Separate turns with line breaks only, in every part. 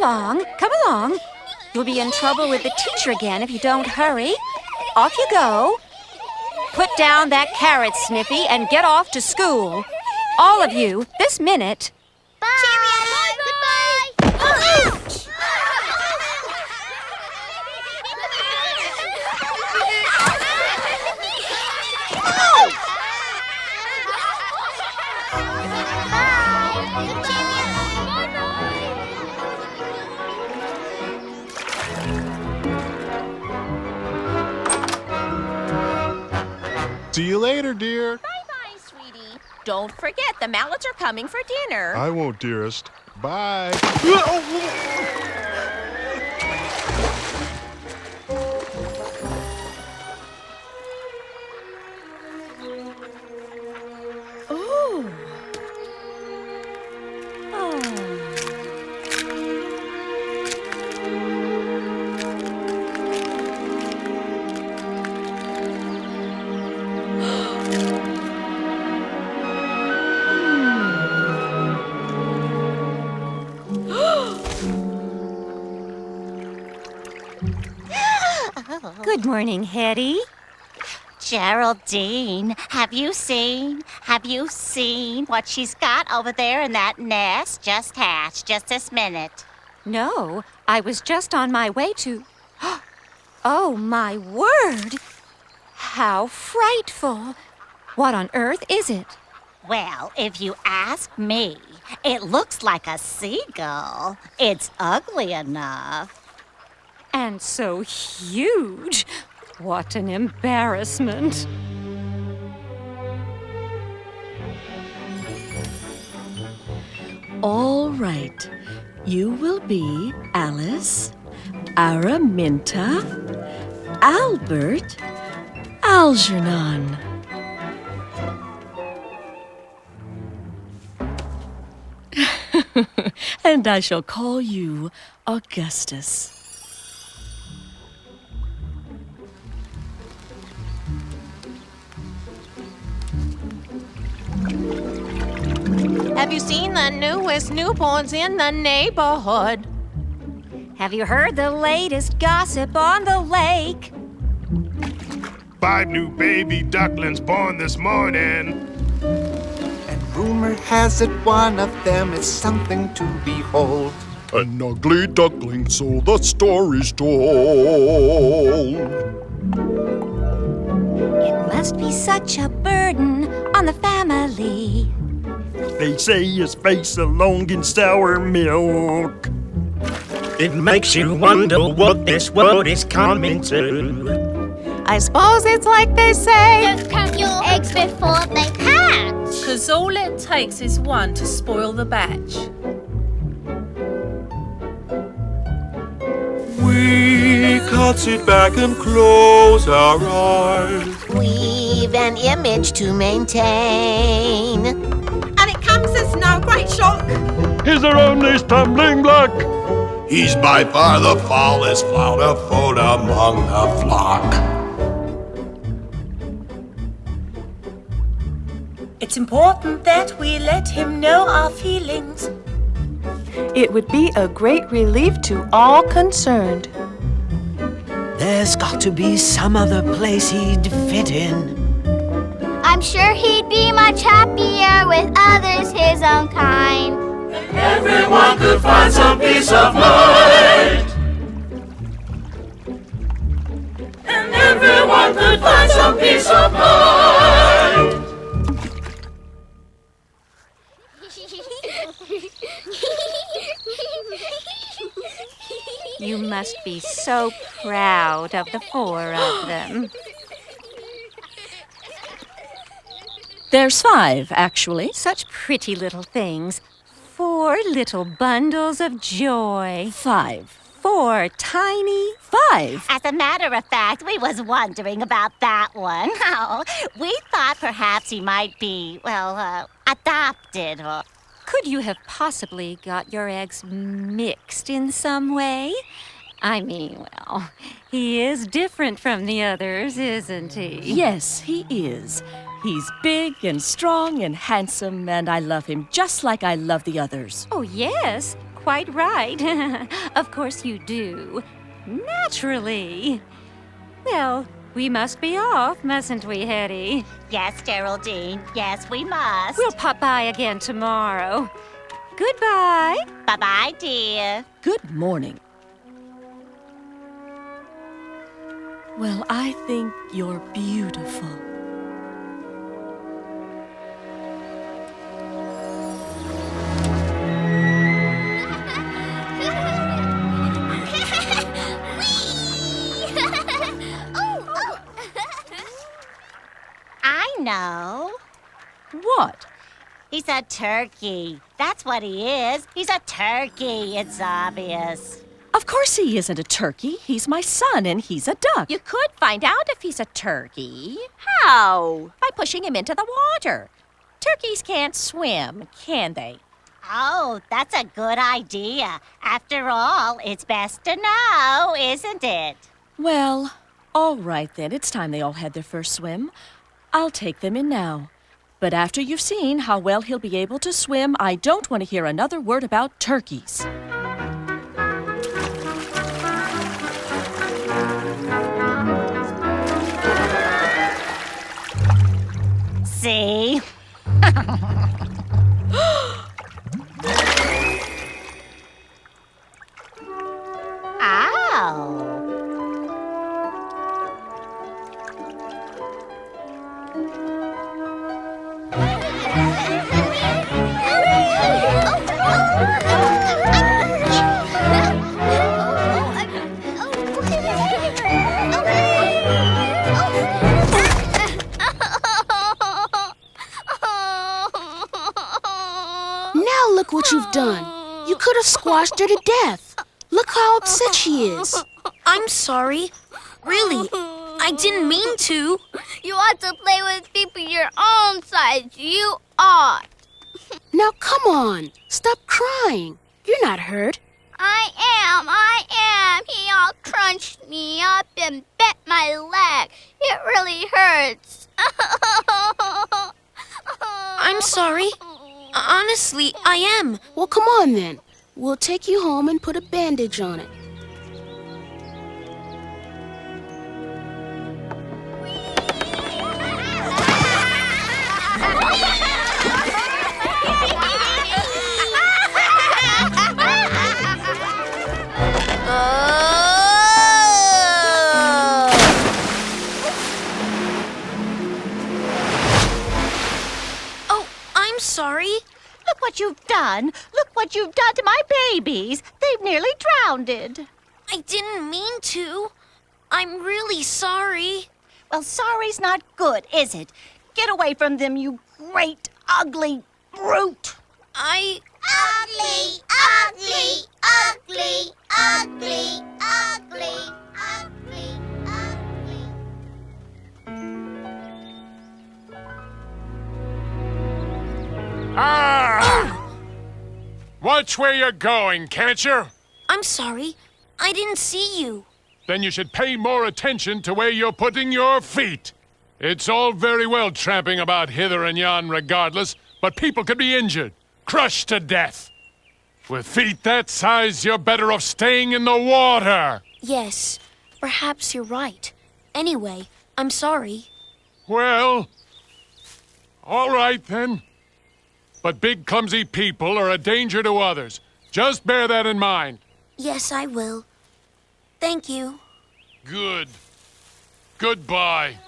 along. Come along. You'll be in trouble with the teacher again if you don't hurry. Off you go. Put down that carrot, Sniffy, and get off to school. All of you, this minute.
Bye. Cheerio. Goodbye. Ouch!
See you later, dear.
Bye-bye, sweetie. Don't forget, the mallets are coming for dinner.
I won't, dearest. Bye.
Good morning, Hetty.
Geraldine, have you seen what she's got over there in that nest just hatched just this minute?
No, I was just on my way to... Oh, my word! How frightful! What on earth is it?
Well, if you ask me, it looks like a seagull. It's ugly enough.
And so huge. What an embarrassment.
All right. You will be Alice, Araminta, Albert, Algernon. And I shall call you Augustus.
Have you seen the newest newborns in the neighborhood?
Have you heard the latest gossip on the lake?
5 new baby ducklings born this morning.
And rumor has it one of them is something to behold.
An ugly duckling, so the story's told.
It must be such a burden on the family.
They say his face along in sour milk.
It makes you wonder what this world is coming to.
I suppose it's like they say,
Don't count your eggs before they hatch.
'Cause all it takes is one to spoil the batch.
We can't sit back and close our eyes.
we've an image to maintain. And it comes as no great shock.
He's around this tumbling block.
He's by far the foulest flounder-foot among the flock.
It's important that we let him know our feelings.
It would be a great relief to all concerned.
There's got to be some other place he'd fit in.
I'm sure he'd be much happier with others his own kind.
Everyone could find some peace of mind. And everyone could find some peace of mind.
You must be so proud of the 4 of them.
There's 5, actually.
Such pretty little things. 4 little bundles of joy.
5.
4 tiny...
5.
As a matter of fact, we was wondering about that one. Oh, we thought perhaps he might be, adopted or...
Could you have possibly got your eggs mixed in some way? I mean, he is different from the others, isn't he?
Yes, he is. He's big and strong and handsome, and I love him just like I love the others.
Oh, yes, quite right. Of course you do. Naturally. Well, we must be off, mustn't we, Hetty?
Yes, Geraldine. Yes, we must.
We'll pop by again tomorrow. Goodbye.
Bye-bye, dear.
Good morning. Well, I think you're beautiful.
I know.
What?
He's a turkey. That's what he is. He's a turkey. It's obvious.
Of course he isn't a turkey. He's my son, and he's a duck.
You could find out if he's a turkey. How? By pushing him into the water. Turkeys can't swim, can they?
Oh, that's a good idea. After all, it's best to know, isn't it?
Well, all right then. It's time they all had their first swim. I'll take them in now. But after you've seen how well he'll be able to swim, I don't want to hear another word about turkeys.
See? Ow.
Look what you've done. You could have squashed her to death. Look how upset she is.
I'm sorry. Really, I didn't mean to.
You ought to play with people your own size. You ought.
Now, come on. Stop crying. You're not hurt.
I am. He all crunched me up and bit my leg. It really hurts.
I'm sorry. Honestly, I am.
Well, come on then. We'll take you home and put a bandage on it.
Oh, I'm sorry.
Look what you've done. Look what you've done to my babies. They've nearly drowned.
I didn't mean to. I'm really sorry.
Well, sorry's not good, is it? Get away from them, you great, ugly brute.
Ugly, ugly, ugly, ugly, ugly, ugly, ugly.
Ah! Watch where you're going, can't you?
I'm sorry. I didn't see you.
Then you should pay more attention to where you're putting your feet. It's all very well tramping about hither and yon regardless, but people could be injured, crushed to death. With feet that size, you're better off staying in the water.
Yes, perhaps you're right. Anyway, I'm sorry.
Well, all right then. But big, clumsy people are a danger to others. Just bear that in mind.
Yes, I will. Thank you.
Good. Goodbye.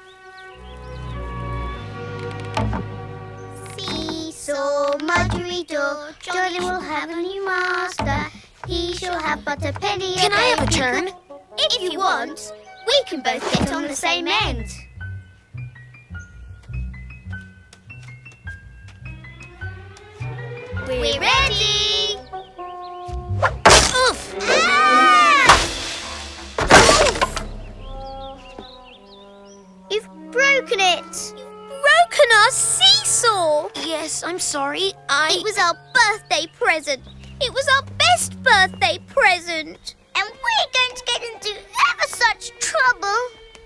Seesaw, Margarito, Johnny will have a new master. He shall have but a penny.
Can I have a turn?
If you want, we can both get on the same end. We're ready!
Oof!
Ah! You've broken it! You've broken our seesaw!
Yes, I'm sorry.
It was our birthday present. It was our best birthday present. And we're going to get into ever such trouble.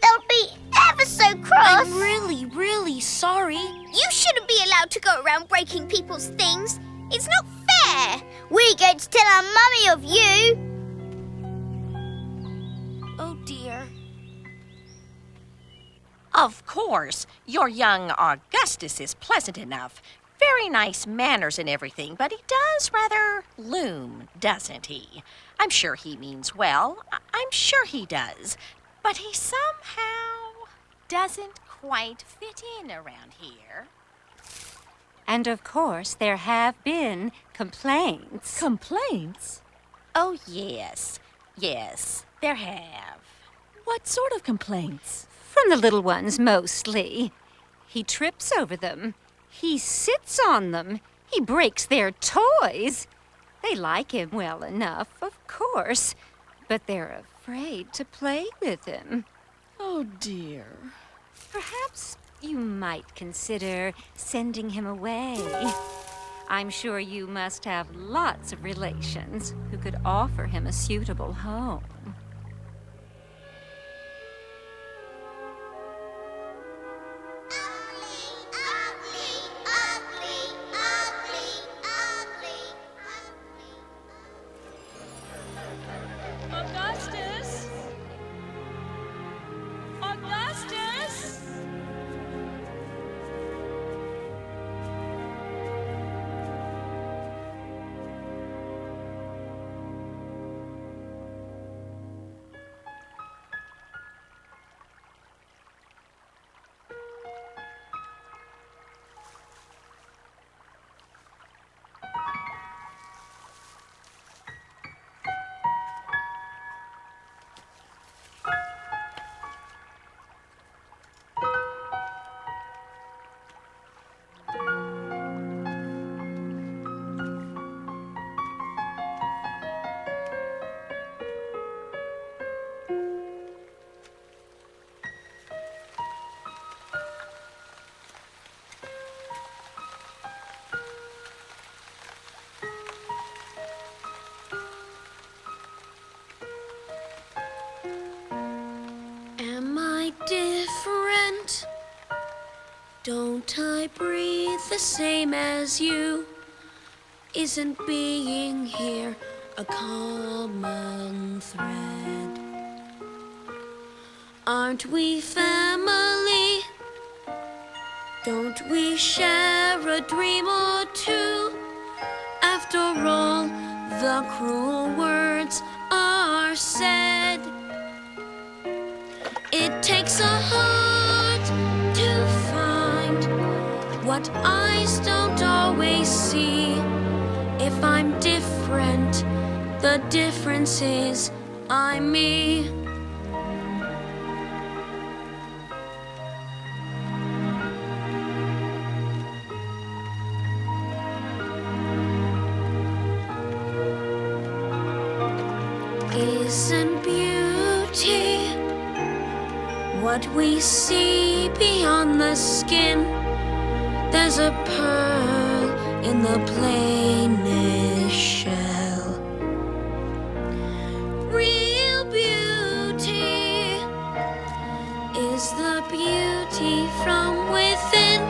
They'll be ever so cross.
I'm really, really sorry.
It's not fair. We get to tell our mummy of you.
Oh, dear.
Of course, your young Augustus is pleasant enough. Very nice manners and everything, but he does rather loom, doesn't he? I'm sure he means well. I'm sure he does. But he somehow doesn't quite fit in around here.
And of course, there have been complaints.
Complaints?
Oh, yes. Yes, there have.
What sort of complaints?
From the little ones, mostly. He trips over them. He sits on them. He breaks their toys. They like him well enough, of course, but they're afraid to play with him.
Oh, dear.
Perhaps you might consider sending him away. I'm sure you must have lots of relations who could offer him a suitable home.
Augustus? Augustus?
Am I different? Don't I breathe the same as you? Isn't being here a common thread? Aren't we family? Don't we share a dream or two? After all, the cruel words are said. It takes a heart to find what eyes don't always see. If I'm different, the difference is I'm me. Isn't beauty what we see beyond the skin? There's a pearl in the plainest shell. Real beauty is the beauty from within,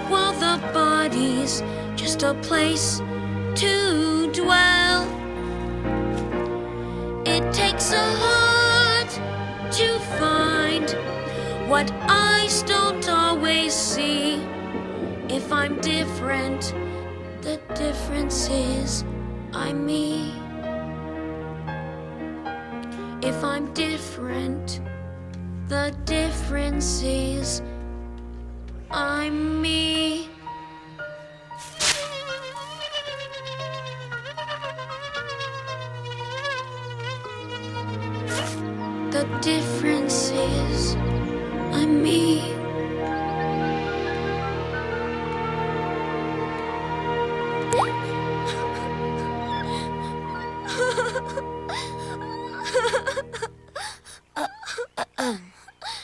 while the body's just a place to dwell. It takes a heart to find what eyes don't always see. If I'm different, the difference is I'm me. If I'm different, the difference is I'm me. The difference is I'm me.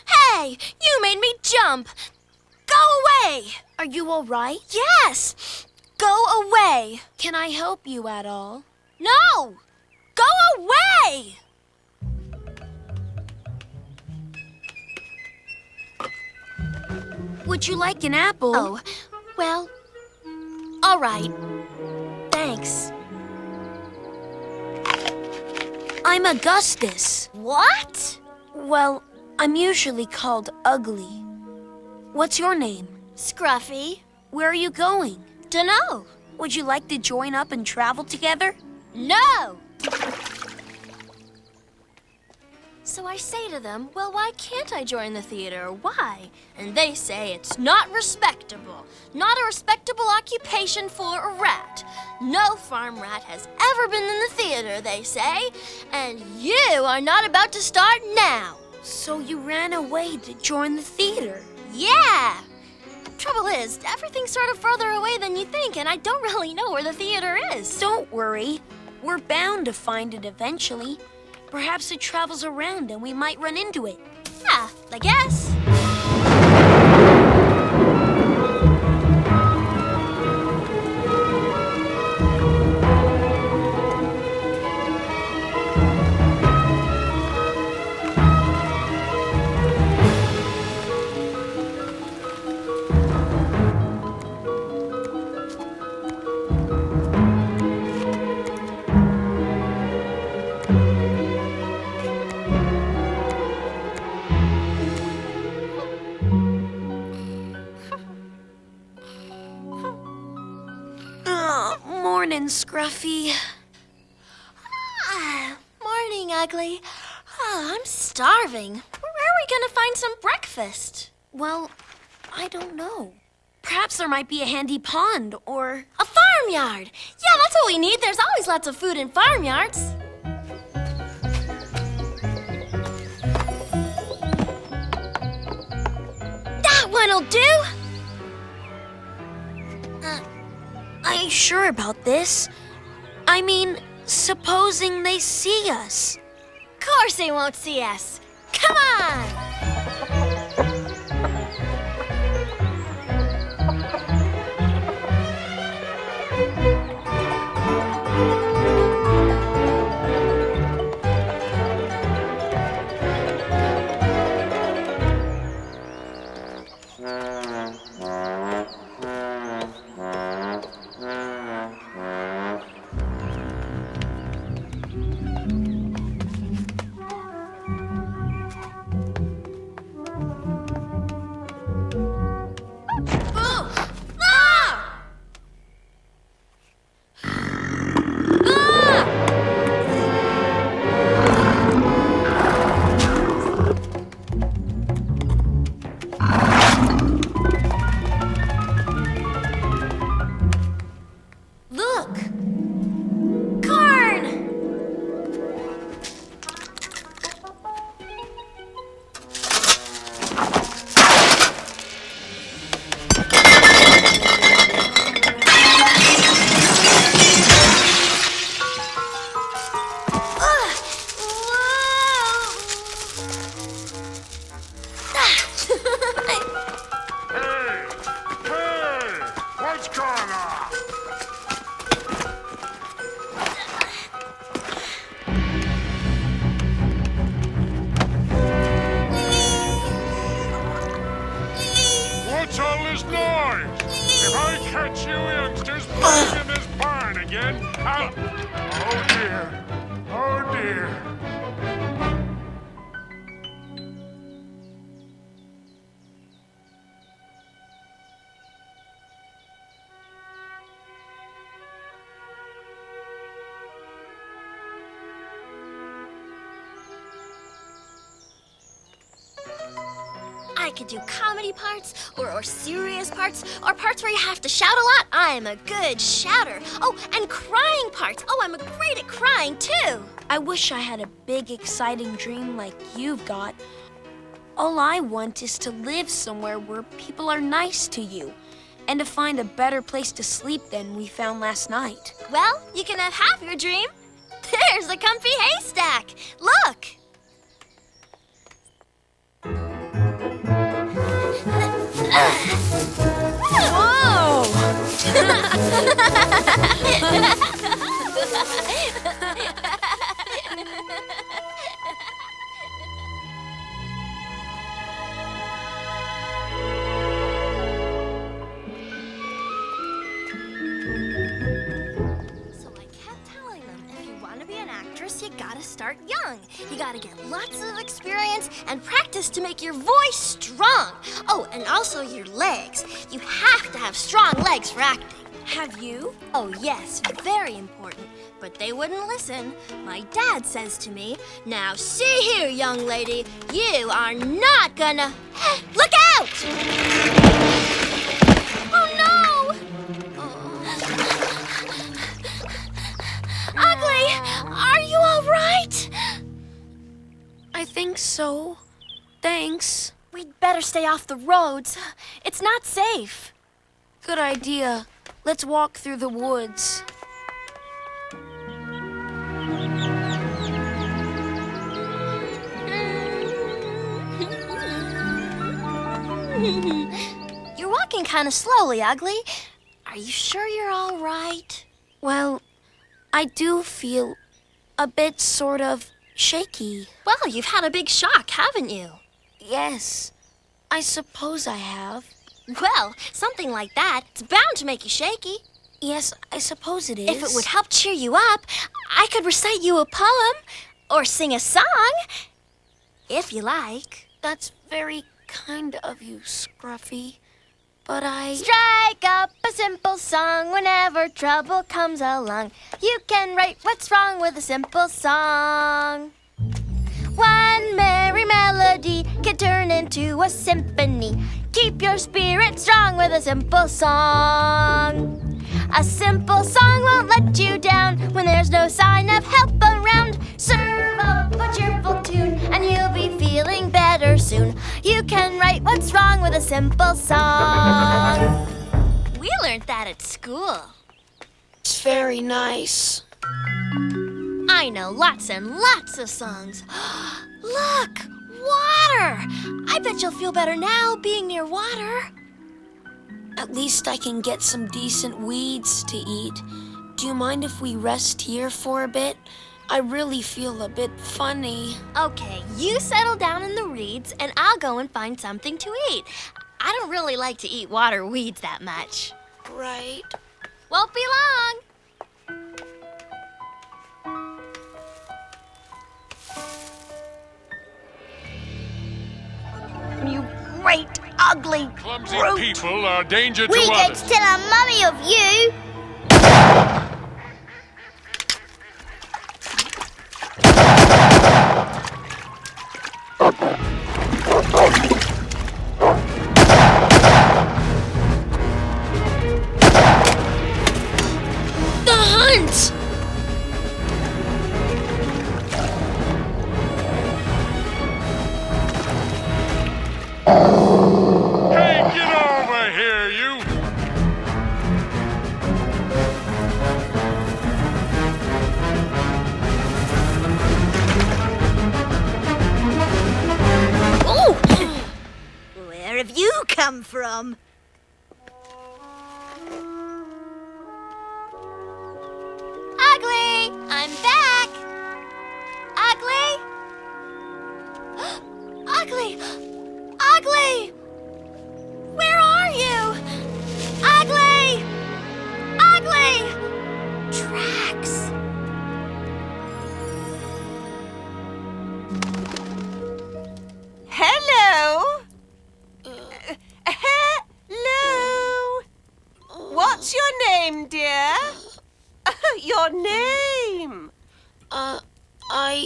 Hey, you made me jump. Go away. Are you all right? Yes. Go away. Can I help you at all? No. Go away. Would you like an apple? Oh, well, All right. Thanks. I'm Augustus.
What?
Well, I'm usually called Ugly. What's your name?
Scruffy.
Where are you going?
Dunno.
Would you like to join up and travel together?
No! So I say to them, well, why can't I join the theater? Why? And they say it's not respectable. Not a respectable occupation for a rat. No farm rat has ever been in the theater, they say. And you are not about to start now.
So you ran away to join the theater?
Yeah! Trouble is, everything's sort of further away than you think, and I don't really know where the theater is.
Don't worry. We're bound to find it eventually. Perhaps it travels around and we might run into it.
Yeah, I guess.
Morning, Scruffy.
Morning, Ugly. Oh, I'm starving. Where are we gonna find some breakfast?
Well, I don't know. Perhaps there might be a handy pond or...
A farmyard! Yeah, that's what we need. There's always lots of food in farmyards. That one'll do!
Are you sure about this? I mean, supposing they see us.
Of course they won't see us. Come on!
Catch you youngsters playing in this barn again. Oh dear. Oh dear.
I could do comedy parts, or serious parts, or parts where you have to shout a lot. I'm a good shouter. Oh, and crying parts. Oh, I'm great at crying, too.
I wish I had a big, exciting dream like you've got. All I want is to live somewhere where people are nice to you, and to find a better place to sleep than we found last night.
Well, you can have half your dream. There's a comfy haystack. Look.
Whoa!
actress, you gotta start young. You gotta get lots of experience and practice to make your voice strong. Oh, and also your legs. You have to have strong legs for acting.
Have you?
Oh, yes, very important. But they wouldn't listen. My dad says to me, "Now see here, young lady, you are not gonna... Look out!" Oh, no!
Ugly, are you all right? I think so. Thanks.
We'd better stay off the roads. It's not safe.
Good idea. Let's walk through the woods.
You're walking kind of slowly, Ugly. Are you sure you're all right?
Well, I do feel a bit sort of shaky.
Well, you've had a big shock, haven't you?
Yes, I suppose I have.
Well, something like that's bound to make you shaky.
Yes, I suppose it is.
If it would help cheer you up, I could recite you a poem or sing a song, if you like.
That's very kind of you, Scruffy, but I...
Strike up a simple song whenever trouble comes along. You can write what's wrong with a simple song. One merry melody can turn into a symphony. Keep your spirit strong with a simple song. A simple song won't let you down when there's no sign of help around. Serve up a cheerful tune and you'll be feeling better soon. You can write what's wrong with a simple song. We learned that at school.
It's very nice.
I know lots and lots of songs. Look, water! I bet you'll feel better now being near water.
At least I can get some decent weeds to eat. Do you mind if we rest here for a bit? I really feel a bit funny.
Okay, you settle down in the reeds and I'll go and find something to eat. I don't really like to eat water weeds that much.
Right.
Won't be long.
You great, ugly
Clumsy
brute.
people are a danger to
We get
others.
to tell our mummy of you.
The hunt!
Hey, get over here, you!
Oh! Where have you come from?
Ugly, I'm back. Ugly. Ugly. Ugly. Where are you? Ugly. Ugly. Tracks.
Hello? Hello? What's your name, dear? Your name?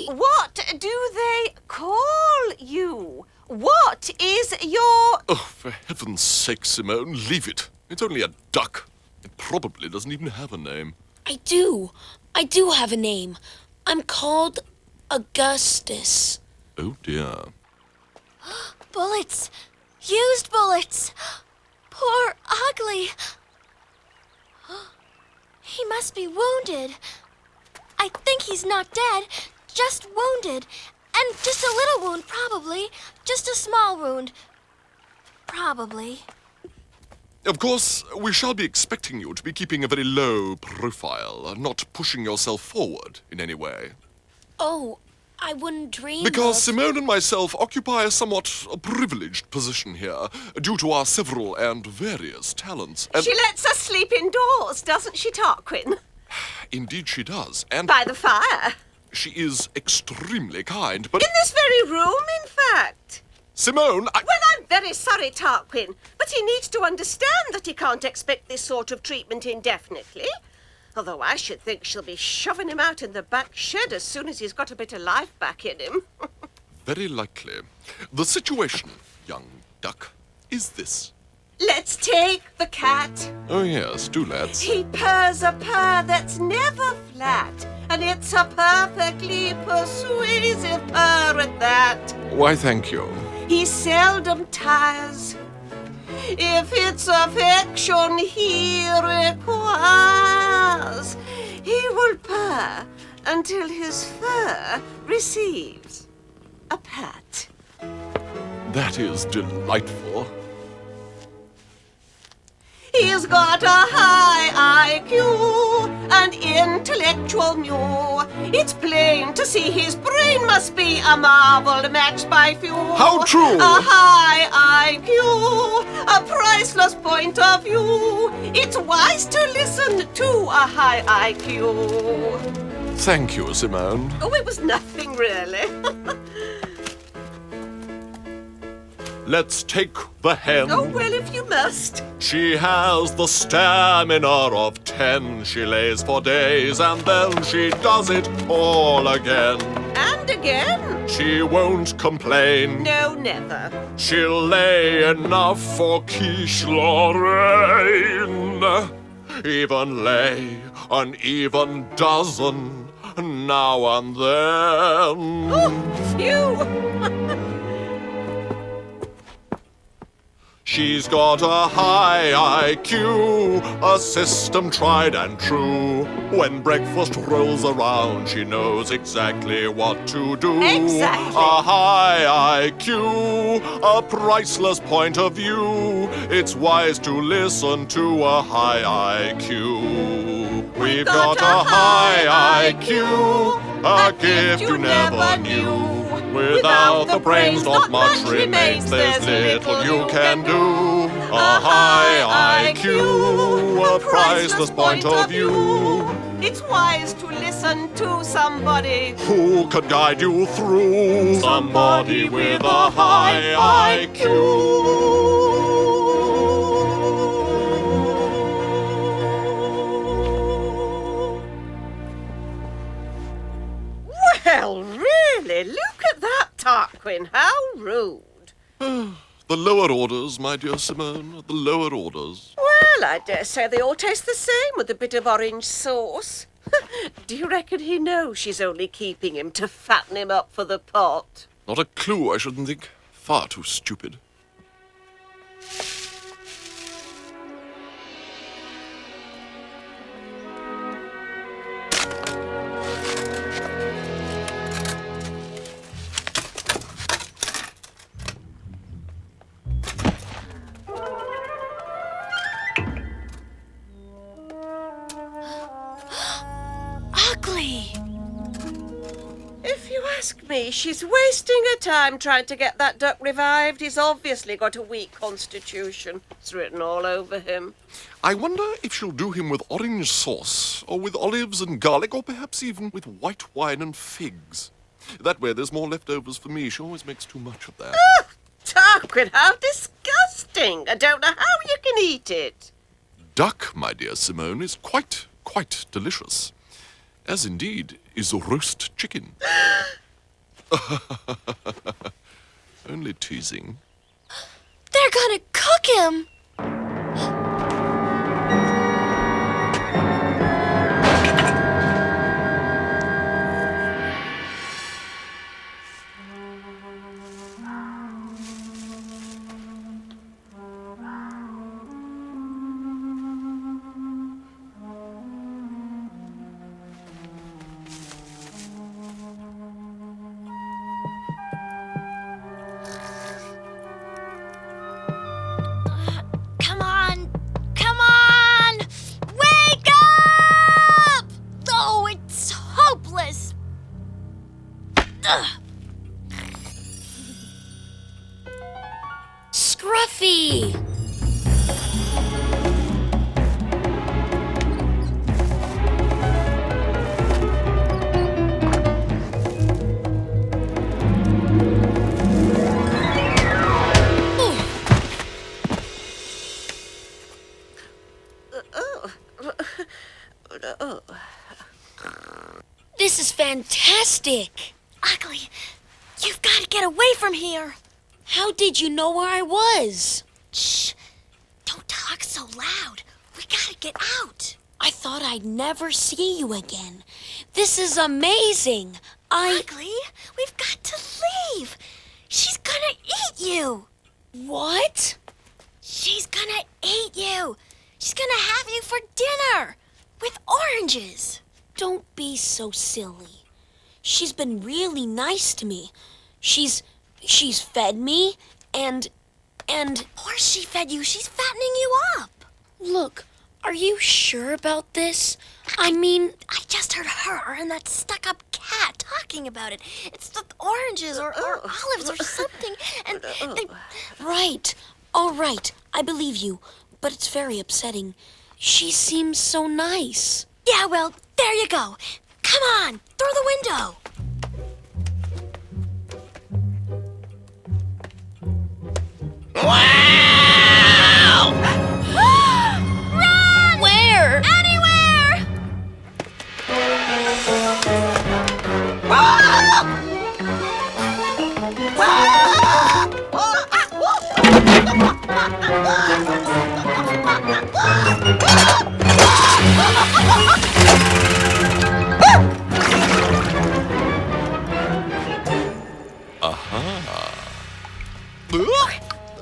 What do they call you? What is your...
Oh, for heaven's sake, Simone, leave it. It's only a duck. It probably doesn't even have a name.
I do have a name. I'm called Augustus.
Oh, dear.
Bullets. Used bullets. Poor Ugly. He must be wounded. I think he's not dead, just wounded. And just a little wound, probably. Just a small wound. Probably.
Of course, we shall be expecting you to be keeping a very low profile, not pushing yourself forward in any way.
Oh, I wouldn't dream
Because
of...
Simone and myself occupy a somewhat privileged position here, due to our several and various talents. And
She lets us sleep indoors, doesn't she, Tarquin?
indeed she does, and
By the fire.
she is extremely kind, but...
In this very room, in fact.
Simone,
Well, I'm very sorry, Tarquin, but he needs to understand that he can't expect this sort of treatment indefinitely. Although I should think she'll be shoving him out in the back shed as soon as he's got a bit of life back in him.
Very likely. The situation, young duck, is this.
Let's take the cat.
Oh, yes, do let's.
He purrs a purr that's never flat, and it's a perfectly persuasive purr at that.
Why, thank you.
He seldom tires. If it's affection he requires, he will purr until his fur receives a pat.
That is delightful.
He's got a high IQ, an intellectual mew. It's plain to see his brain must be a marvel matched by few.
How true!
A high IQ, a priceless point of view. It's wise to listen to a high IQ.
Thank you, Simone.
Oh, it was nothing really.
Let's take the hen.
Oh, well, if you must.
She has the stamina of 10. She lays for days and then she does it all again.
And again.
She won't complain.
No, never.
She'll lay enough for quiche Lorraine. Even lay an even dozen now and then.
Oh, phew!
She's got a high IQ, a system tried and true. When breakfast rolls around, she knows exactly what to do.
Exactly.
A high IQ, a priceless point of view. It's wise to listen to a high IQ. We've got a high IQ, a gift you never knew. Without the brains, not much remains. There's little you can do. A high IQ, a priceless point of view.
It's wise to listen to somebody
who can guide you through. Somebody with a high IQ.
Well, really, look at that, Tarquin. How rude.
The lower orders, my dear Simone, the lower orders.
Well, I dare say they all taste the same with a bit of orange sauce. Do you reckon he knows she's only keeping him to fatten him up for the pot?
Not a clue, I shouldn't think. Far too stupid.
If you ask me, she's wasting her time trying to get that duck revived. He's obviously got a weak constitution. It's written all over him.
I wonder if she'll do him with orange sauce, or with olives and garlic, or perhaps even with white wine and figs. That way there's more leftovers for me. She always makes too much of that.
Oh, Tarquin, how disgusting. I don't know how you can eat it.
Duck, my dear Simone, is quite delicious. As indeed is roast chicken. Only teasing.
They're gonna cook him! Scruffy! This is fantastic.
Ugly, you've got to get away from here.
How did you know where I was?
Shh. Don't talk so loud. We got to get out.
I thought I'd never see you again. This is amazing.
Ugly, we've got to leave. She's gonna eat you.
What?
She's gonna eat you. She's gonna have you for dinner with oranges.
Don't be so silly. She's been really nice to me. She's fed me and
Of course she fed you. She's fattening you up.
Look, are you sure about this? I mean,
I just heard her and that stuck-up cat talking about it. It's the oranges or olives or something, and they...
Right. All right. I believe you, but it's very upsetting. She seems so nice.
Yeah, well, there you go. Come on, through the window.
Wow!
Run!
Where?
Anywhere!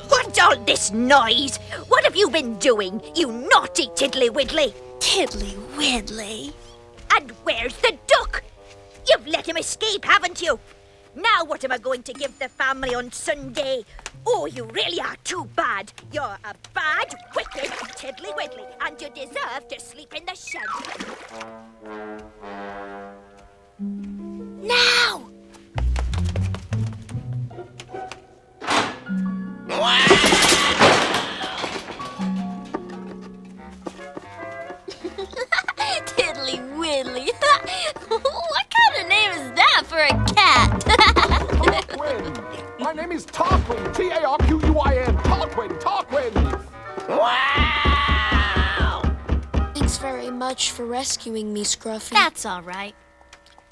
What's all this noise? What have you been doing, you naughty tiddly-widdly?
Tiddly-widdly.
And where's the duck? You've let him escape, haven't you? Now what am I going to give the family on Sunday? Oh, you really are too bad. You're a bad, wicked tiddly-widdly, and you deserve to sleep in the shed.
Now! Tiddly-widdly. What kind of name is that for a cat?
Tarquin! My name is Tarquin! T-A-R-Q-U-I-N! Tarquin! Tarquin!
Wow!
Thanks very much for rescuing me, Scruffy.
That's all right.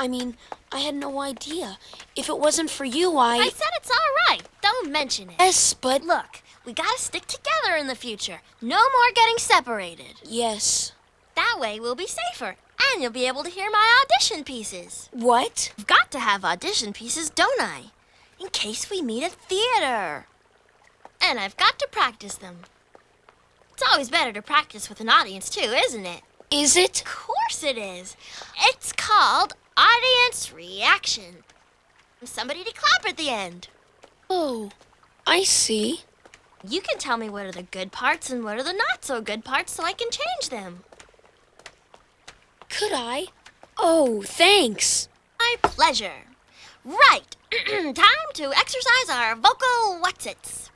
I mean, I had no idea. If it wasn't for you,
I said it's all right. Don't mention it.
Yes, but...
Look, we gotta stick together in the future. No more getting separated.
Yes.
That way we'll be safer, and you'll be able to hear my audition pieces.
What?
I've got to have audition pieces, don't I? In case we meet at theater. And I've got to practice them. It's always better to practice with an audience, too, isn't it?
Is it?
Of course it is. It's called audience reaction. Somebody to clap at the end.
Oh, I see.
You can tell me what are the good parts and what are the not so good parts so I can change them.
Could I? Oh, thanks.
My pleasure. Right. Time to exercise our vocal whatsits.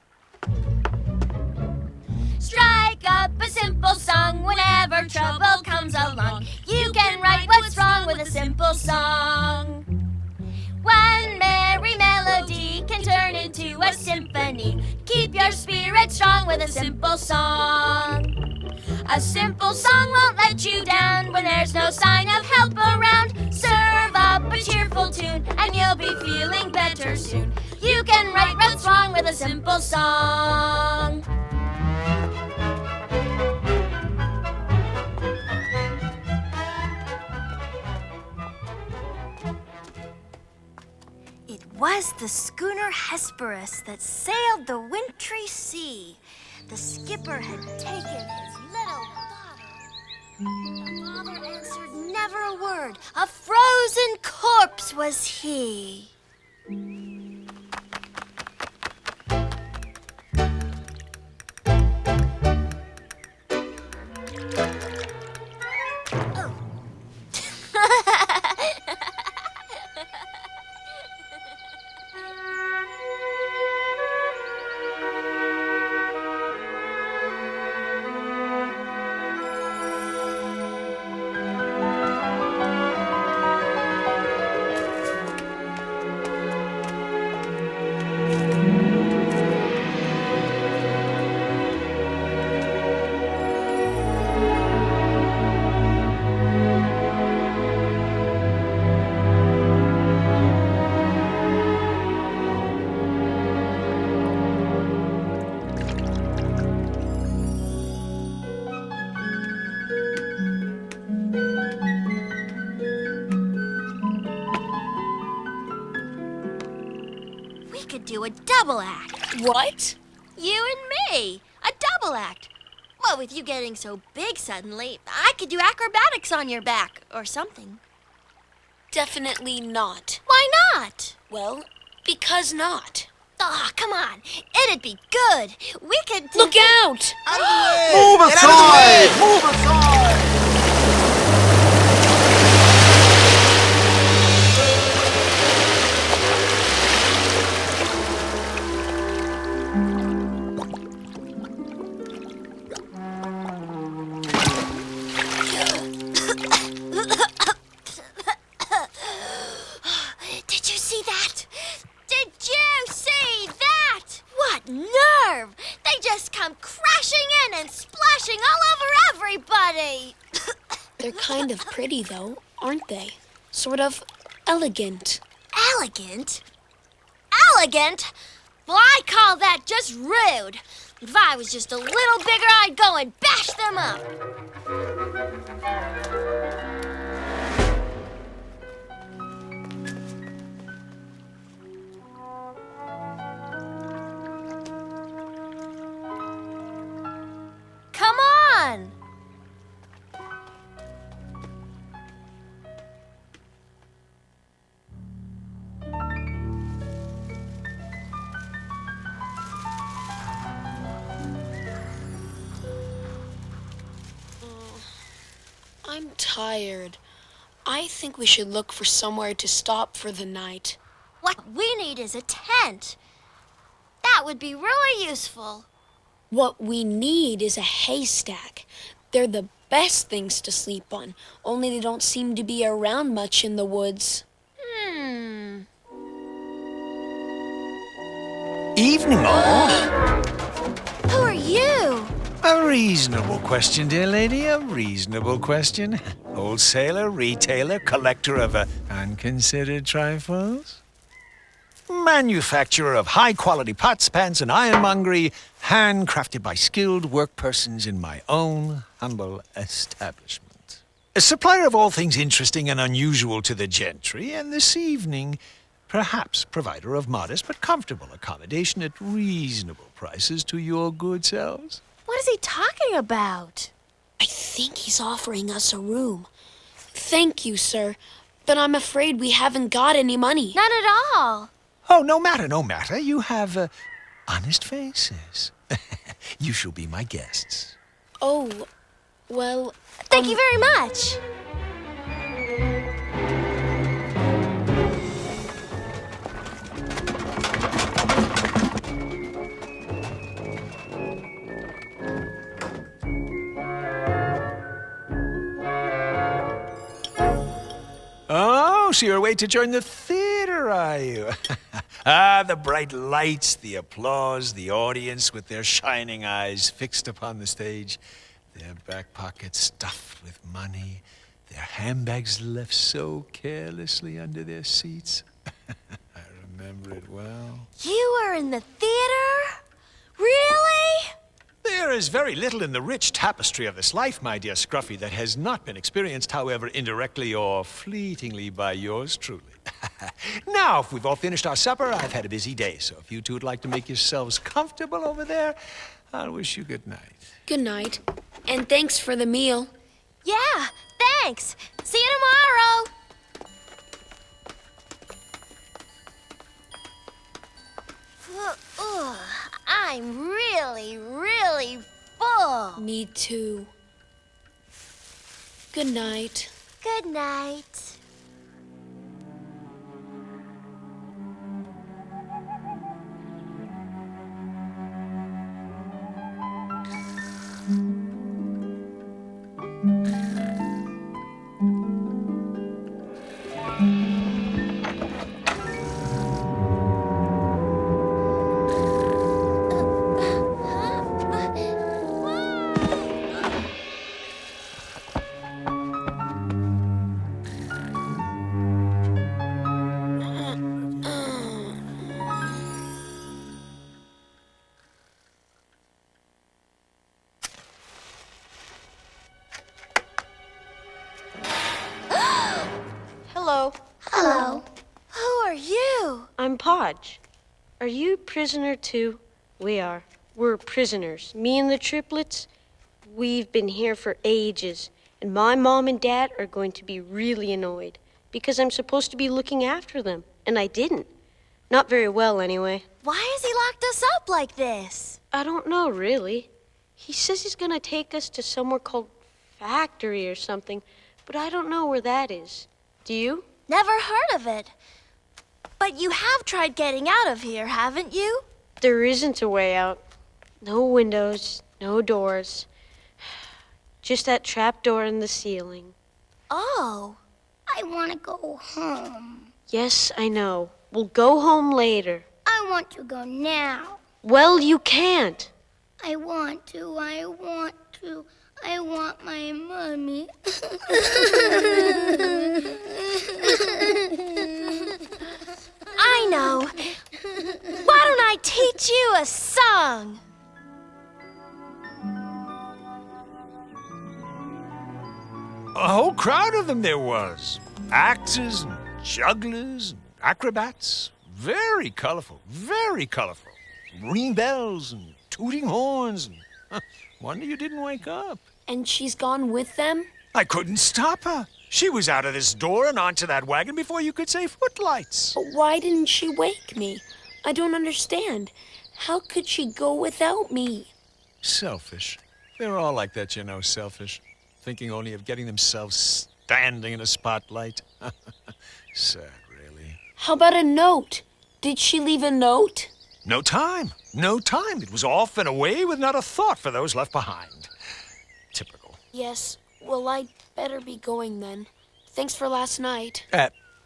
Strike up a simple song whenever trouble comes along. You can write what's wrong with a simple song. One merry melody can turn into a symphony. Keep your spirit strong with a simple song. A simple song won't let you down when there's no sign of help around. Serve up a cheerful tune and you'll be feeling better soon. You can write what's wrong with a simple song. It was the schooner Hesperus that sailed the wintry sea. The skipper had taken his little daughter. The father answered never a word. A frozen corpse was he. could do a double act.
What?
You and me. A double act. Well, with you getting so big suddenly, I could do acrobatics on your back or something.
Definitely not.
Why not?
Well, because not.
Oh, come on. It'd be good. We could...
Look out!
Move aside! Move aside!
Did you see that? Did you see that? What nerve! They just come crashing in and splashing all over everybody.
They're kind of pretty, though, aren't they? Sort of elegant.
Elegant? Elegant? Well, I call that just rude. If I was just a little bigger, I'd go and bash them up. Come on!
I'm tired. I think we should look for somewhere to stop for the night.
What we need is a tent. That would be really useful.
What we need is a haystack. They're the best things to sleep on, only they don't seem to be around much in the woods.
Evening, all.
Who are you?
A reasonable question, dear lady, a reasonable question. Wholesaler, retailer, collector of unconsidered trifles. Manufacturer of high-quality pots, pans, and ironmongery, handcrafted by skilled workpersons in my own humble establishment. A supplier of all things interesting and unusual to the gentry, and this evening, perhaps provider of modest but comfortable accommodation at reasonable prices to your good selves.
What is he talking about?
I think he's offering us a room. Thank you, sir, but I'm afraid we haven't got any money.
None at all.
Oh, no matter, no matter. You have honest faces. You shall be my guests.
Oh, well...
Thank you very much.
Oh, so you're away to join the theater, are you? Ah, the bright lights, the applause, the audience with their shining eyes fixed upon the stage, their back pockets stuffed with money, their handbags left so carelessly under their seats. I remember it well.
You were in the theater? Really?
There is very little in the rich tapestry of this life, my dear Scruffy, that has not been experienced, however, indirectly or fleetingly by yours truly. Now, if we've all finished our supper, I've had a busy day, so if you two would like to make yourselves comfortable over there, I'll wish you good night.
Good night, and thanks for the meal.
Yeah, thanks. See you tomorrow. I'm really, really full.
Me too. Good night.
Good night.
Hello.
Hello. Who are you?
I'm Podge.
Are you a prisoner too? We are. We're prisoners. Me and the triplets, we've been here for ages. And my mom and dad are going to be really annoyed because I'm supposed to be looking after them, and I didn't. Not very well, anyway.
Why has he locked us up like this?
I don't know, really. He says he's gonna take us to somewhere called Factory or something, but I don't know where that is. Do you?
Never heard of it. But you have tried getting out of here, haven't you?
There isn't a way out. No windows, no doors. Just that trap door in the ceiling.
Oh.
I want to go home.
Yes, I know. We'll go home later.
I want to go now.
Well, you can't.
I want to. I want my mommy.
I know. Why don't I teach you a song?
A whole crowd of them there was. Actors and jugglers and acrobats. Very colorful, very colorful. Ringing bells and tooting horns. And, wonder you didn't wake up.
And she's gone with them?
I couldn't stop her. She was out of this door and onto that wagon before you could say footlights.
But why didn't she wake me? I don't understand. How could she go without me?
Selfish. They're all like that, you know, selfish. Thinking only of getting themselves standing in a spotlight. Sad, really.
How about a note? Did she leave a note?
No time. No time. It was off and away with not a thought for those left behind. Typical.
Yes. Well, I'd better be going then. Thanks for last night.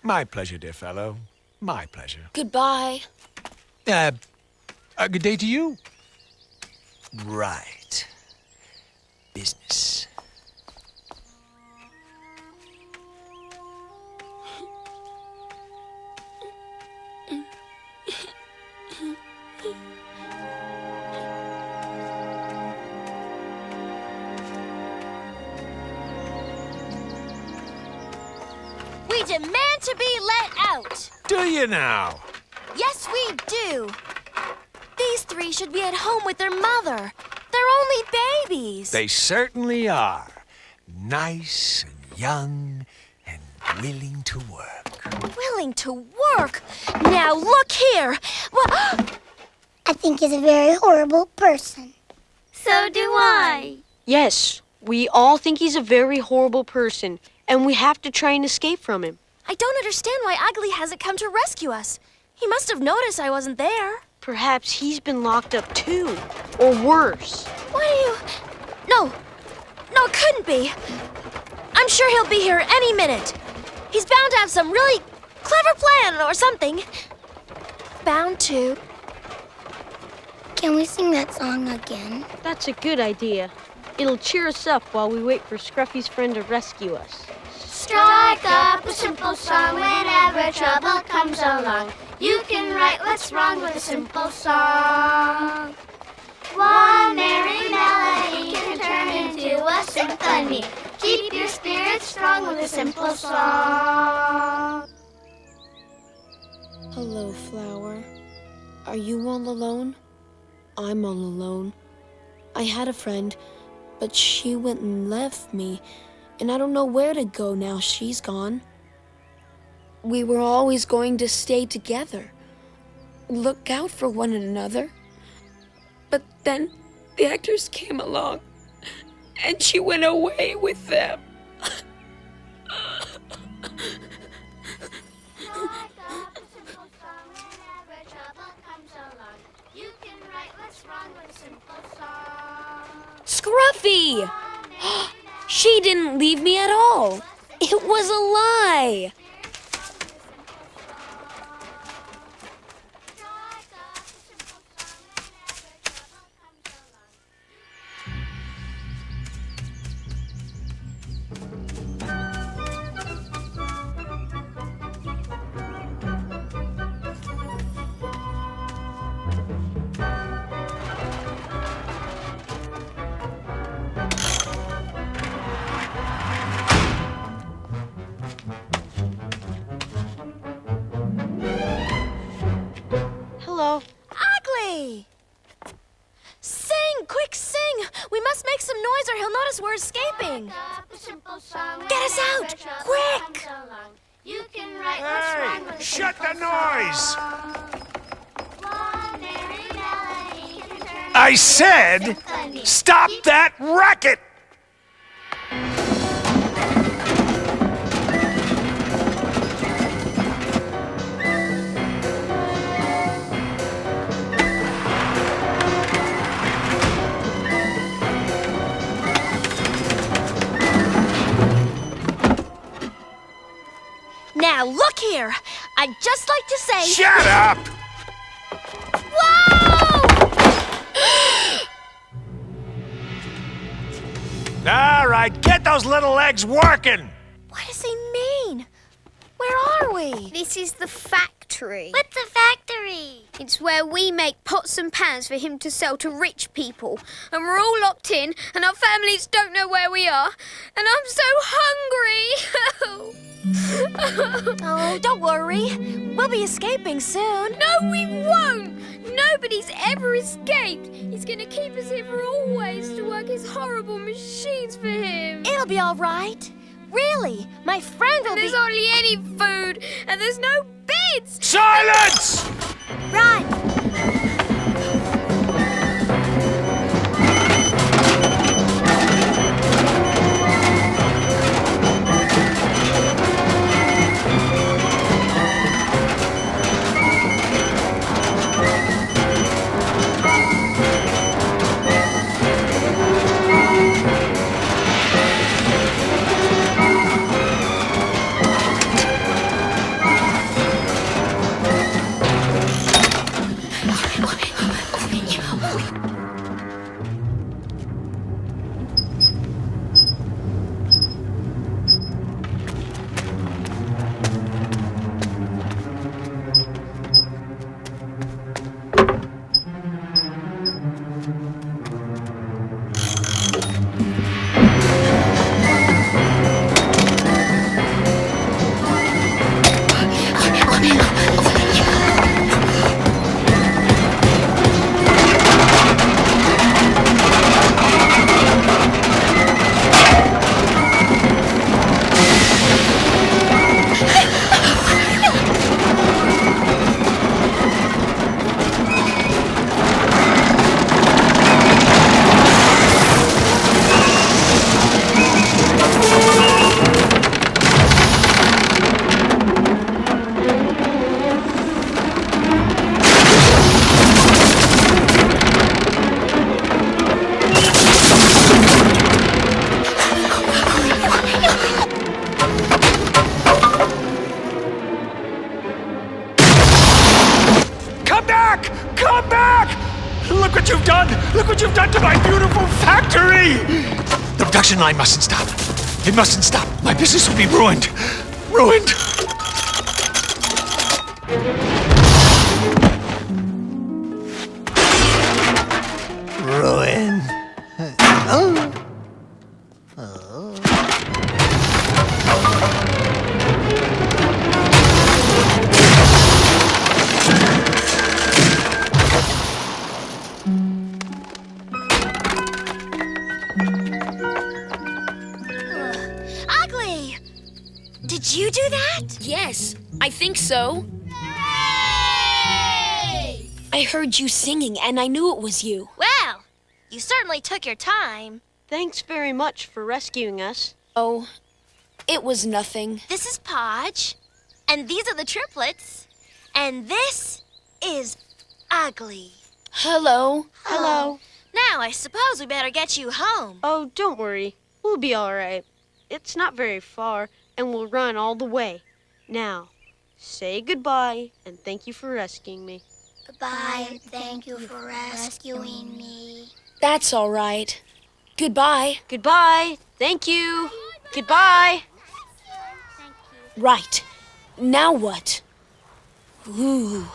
My pleasure, dear fellow. My pleasure.
Goodbye.
Good day to you. Right. Business.
We demand to be let out.
Do you now?
Yes, we do. These three should be at home with their mother. They're only babies.
They certainly are. Nice and young and willing to work.
Willing to work? Now look here.
I think he's a very horrible person.
So do I.
Yes, we all think he's a very horrible person, and we have to try and escape from him.
I don't understand why Ugly hasn't come to rescue us. He must have noticed I wasn't there.
Perhaps he's been locked up too, or worse.
What do you... No, it couldn't be. I'm sure he'll be here any minute. He's bound to have some really clever plan or something. Bound to.
Can we sing that song again?
That's a good idea. It'll cheer us up while we wait for Scruffy's friend to rescue us.
Strike up a simple song whenever trouble comes along. You can right what's wrong with a simple song. One merry melody can turn into a symphony. Keep your spirits strong with a simple song.
Hello, Flower. Are you all alone? I'm all alone. I had a friend, but she went and left me, and I don't know where to go now she's gone. We were always going to stay together, look out for one another. But then the actors came along, and she went away with them. Scruffy! She didn't leave me at all. It was a lie.
shut the noise! I said, stop that racket!
Now look here. I'd just like to say.
Shut up!
Whoa!
All right, get those little legs working!
What does he mean? Where are we?
This is the factory.
What's a factory?
It's where we make pots and pans for him to sell to rich people. And we're all locked in, and our families don't know where we are. And I'm so hungry.
Oh, don't worry. We'll be escaping soon.
No, we won't. Nobody's ever escaped. He's going to keep us here for always to work his horrible machines for him.
It'll be all right. Really, my friend will
There's hardly any food, and there's no beds.
Silence!
Run!
Look what you've done to my beautiful factory! The production line mustn't stop. It mustn't stop. My business will be ruined. Ruined.
Ruin.
Ugly! Did you do that?
Yes, I think so.
I heard you singing, and I knew it was you.
Well, you certainly took your time.
Thanks very much for rescuing us.
Oh, it was nothing.
This is Podge, and these are the triplets, and this is Ugly.
Hello.
Hello.
Now, I suppose we better get you home.
Oh, don't worry. We'll be all right. It's not very far, and we'll run all the way. Now, say goodbye, and thank you for rescuing me.
Goodbye. Thank you for rescuing me.
That's all right. Goodbye.
Goodbye. Thank you. Goodbye.
Right. Now what? Ooh,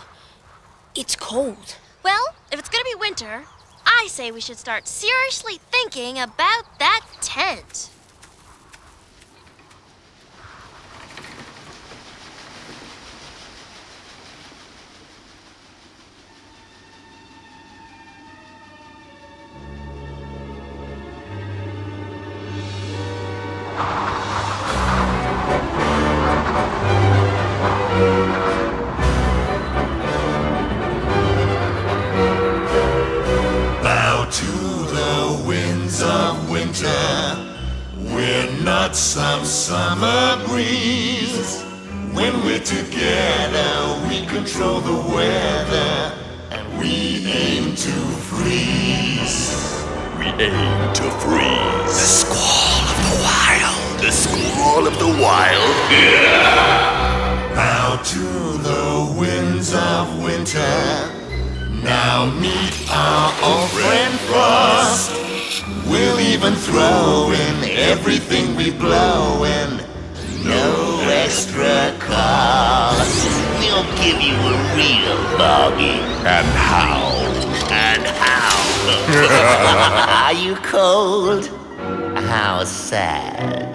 it's cold.
Well, if it's gonna be winter, I say we should start seriously thinking about that tent.
Together we control the weather, and we aim to freeze. We aim to freeze. The squall of the wild. The squall of the wild. Yeah. Bow to the winds of winter. Now meet our old friend Frost. We'll even throw in everything we blow in. No extra cost. We'll give you a real bargain. And how? And how? Are you cold? How sad.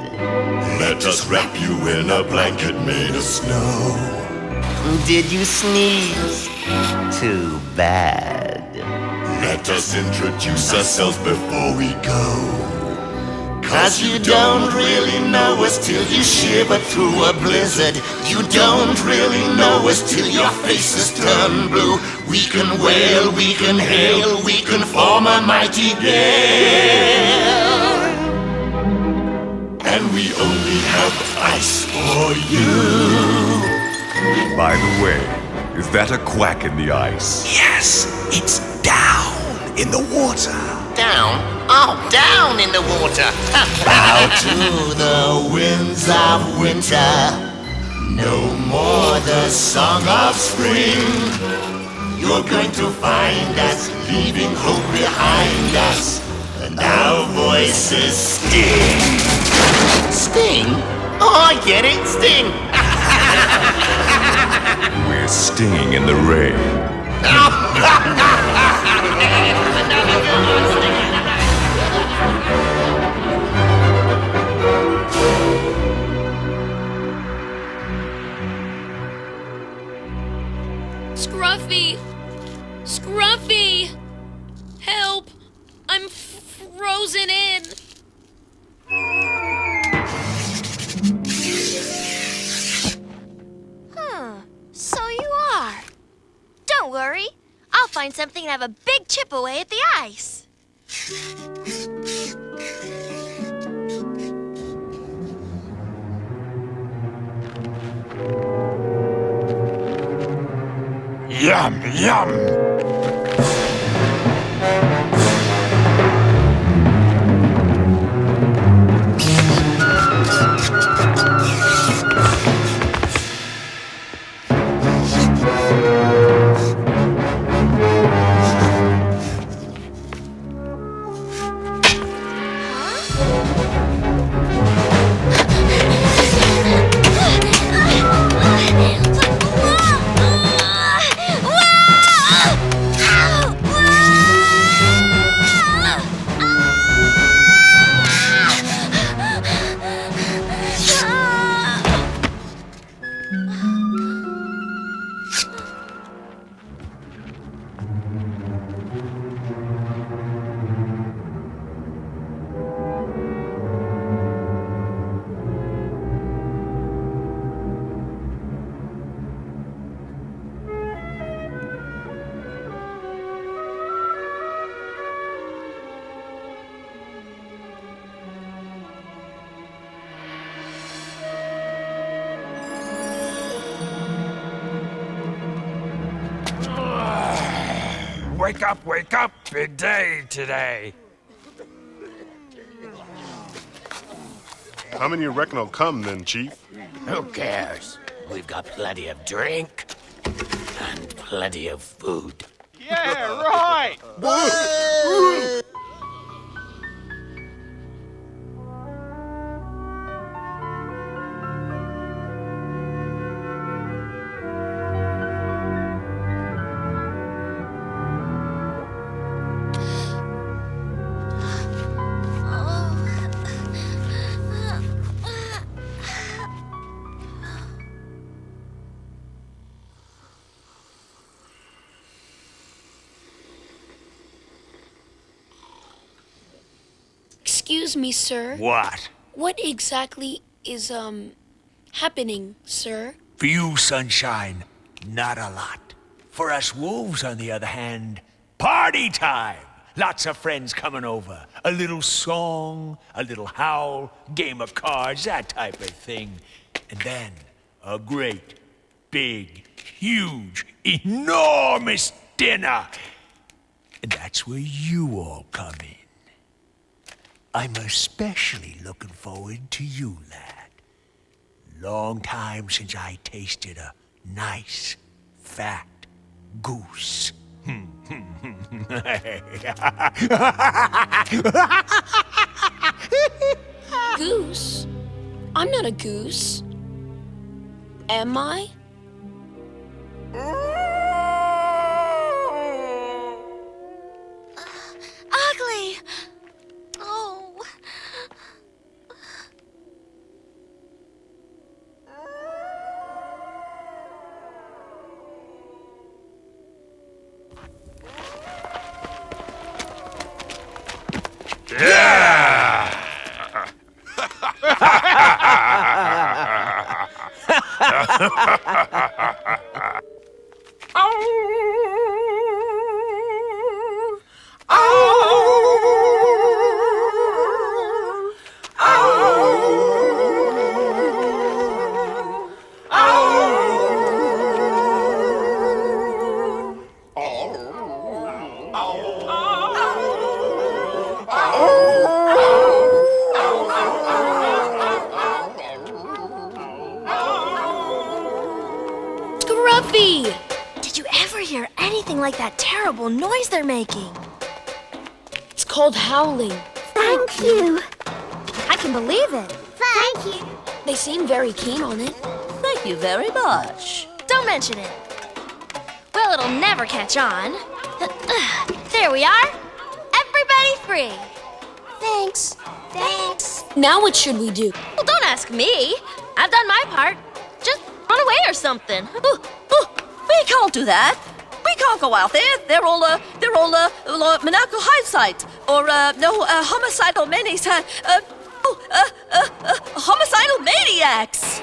Let us wrap you in a blanket made of snow. Did you sneeze? Too bad. Let us introduce ourselves before we go. 'Cause you don't really know us till you shiver through a blizzard. You don't really know us till your faces turn blue. We can wail, we can hail, we can form a mighty gale. And we only have ice for you.
By the way, is that a quack in the ice?
Yes, it's down in the water. Down? Oh, down in the water. Bow to the winds of winter. No more the song of spring. You're going to find us leaving hope behind us. And our voices sting. Sting? Oh, I get it, sting.
We're stinging in the rain.
Scruffy! Scruffy! Help! I'm frozen in!
So you are. Don't worry. I'll find something and have a big chip away at the ice.
Yum, yum. Wake up, big day today.
How many you reckon will come then, Chief?
Who cares? We've got plenty of drink and plenty of food.
Yeah, right!
Excuse me, sir.
What?
What exactly is, happening, sir?
For you, sunshine, not a lot. For us wolves, on the other hand, party time! Lots of friends coming over. A little song, a little howl, game of cards, that type of thing. And then a great big, huge, enormous dinner. And that's where you all come in. I'm especially looking forward to you, lad. Long time since I tasted a nice, fat goose.
Goose? I'm not a goose. Am I?
Ugly! Oh. Scruffy! Did you ever hear anything like that terrible noise they're making?
It's called howling.
Thank you.
I can believe it.
Thank you.
They seem very keen on it.
Thank you very much.
Don't mention it. Well, it'll never catch on. There we are. Everybody free.
Thanks. Thanks.
Now what should we do?
Well, don't ask me. I've done my part. Just run away or something.
We can't do that. We can't go out there. They're all maniacal hindsight or homicidal homicidal maniacs.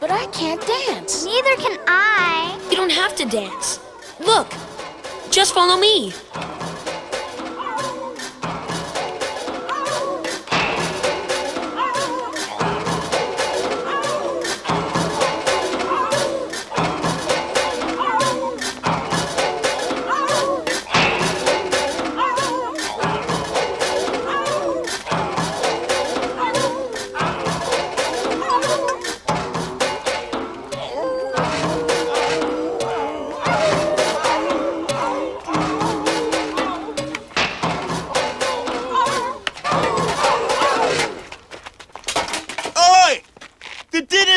But I can't dance.
Neither can I.
You don't have to dance. Look, just follow me.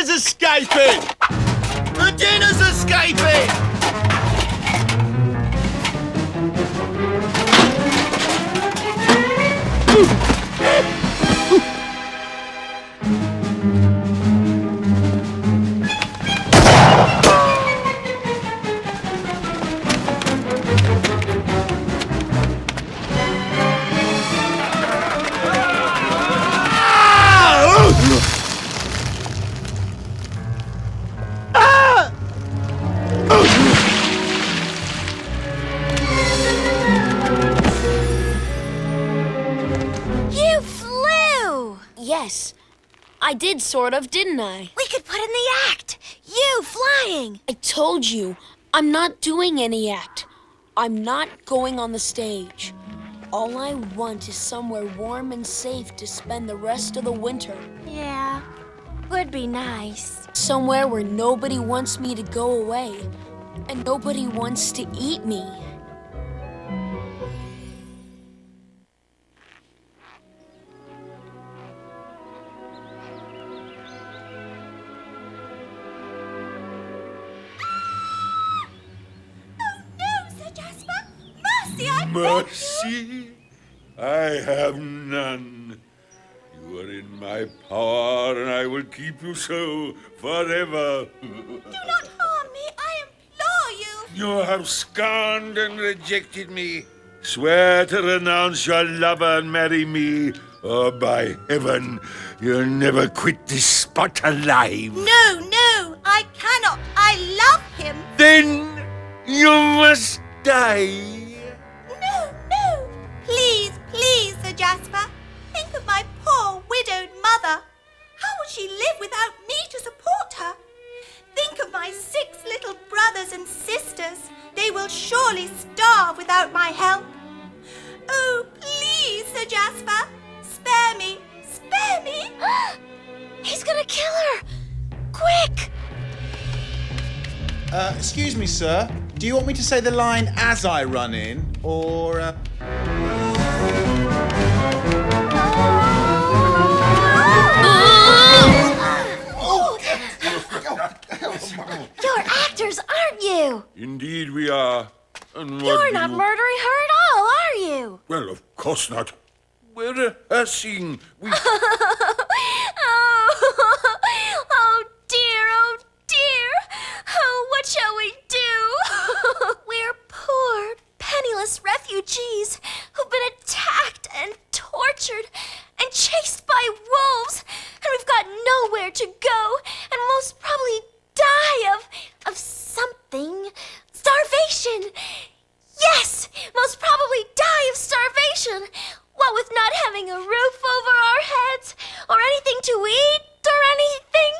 Escaping! The dinner's escaping!
You flew!
Yes, I did sort of, didn't I?
We could put in the act. You flying.
I told you, I'm not doing any act. I'm not going on the stage. All I want is somewhere warm and safe to spend the rest of the winter.
Yeah, would be nice.
Somewhere where nobody wants me to go away, and nobody wants to eat me.
Mercy? I have none. You are in my power, and I will keep you so forever.
Do not harm me, I implore you.
You have scorned and rejected me. Swear to renounce your lover and marry me, or by heaven, you'll never quit this spot alive.
No, I cannot. I love him.
Then you must die.
No,
Excuse me, sir. Do you want me to say the line as I run in, or...
You're actors, aren't you?
Indeed we are. And what
You're
do
not
you-
murdering her at all, are you?
Well, of course not. We're rehearsing. We...
Oh dear. Oh, what shall we do? We're poor, penniless refugees who've been attacked and tortured and chased by wolves, and we've got nowhere to go, and most probably die of something. Starvation! Yes! Most probably die of starvation! What with not having a roof over our heads, or anything to eat, or anything.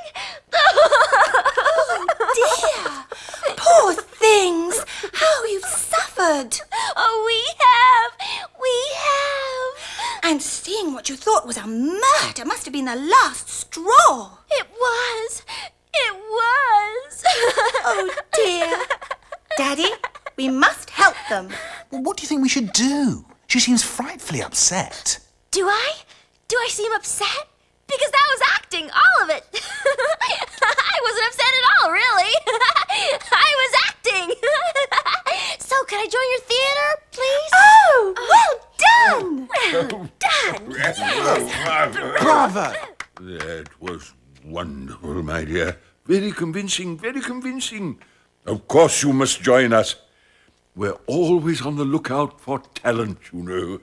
Oh dear! Poor things! How you've suffered!
Oh, we have!
And seeing what you thought was a murder must have been the last straw!
It was!
Oh dear! Daddy, we must help them.
Well, what do you think we should do? She seems frightfully upset.
Do I? Do I seem upset? Because that was acting, all of it. I wasn't upset at all, really. I was acting. So, can I join your theater, please?
Oh, well done!
Well done.
Bravo!
That was wonderful, my dear. Very convincing, very convincing. Of course you must join us. We're always on the lookout for talent, you know.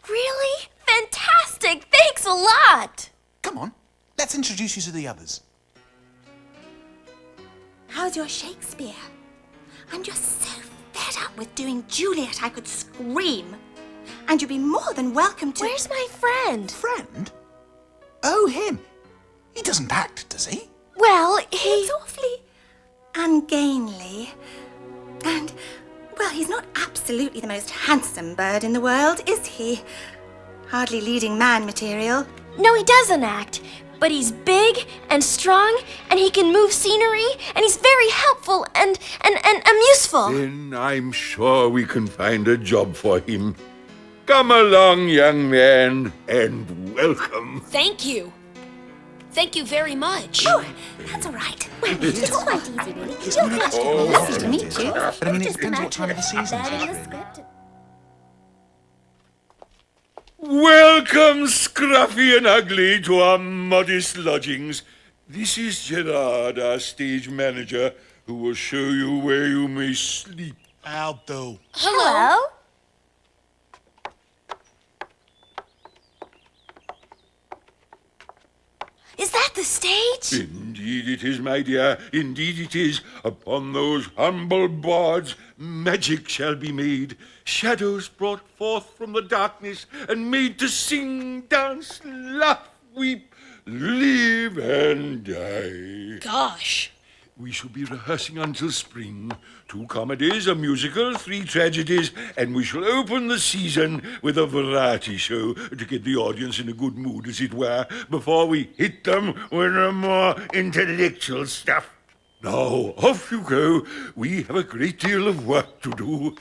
Really? Fantastic. Thanks a lot.
Come on, let's introduce you to the others.
How's your Shakespeare? I'm just so fed up with doing Juliet I could scream. And you'd be more than welcome to...
Where's my friend?
Friend? Oh, him. He doesn't act, does he?
Well,
He's awfully ungainly. And, well, he's not absolutely the most handsome bird in the world, is he? Hardly leading man material.
No, he doesn't act. But he's big and strong, and he can move scenery, and he's very helpful and useful.
Then I'm sure we can find a job for him. Come along, young man, and welcome.
Thank you. Thank you very much.
Oh, that's all right. Well, it's quite easy, really.
Oh,
Lovely to meet you.
But I mean, it depends what time of the season it is, really.
Welcome, Scruffy and Ugly, to our modest lodgings. This is Gerard, our stage manager, who will show you where you may sleep.
I'll do.
Hello? Is that the stage?
Indeed it is, my dear, indeed it is. Upon those humble boards magic shall be made, shadows brought forth from the darkness and made to sing, dance, laugh, weep, live and die.
Gosh.
We shall be rehearsing until spring. 2 comedies, a musical, 3 tragedies, and we shall open the season with a variety show to get the audience in a good mood, as it were, before we hit them with the more intellectual stuff. Now, off you go. We have a great deal of work to do.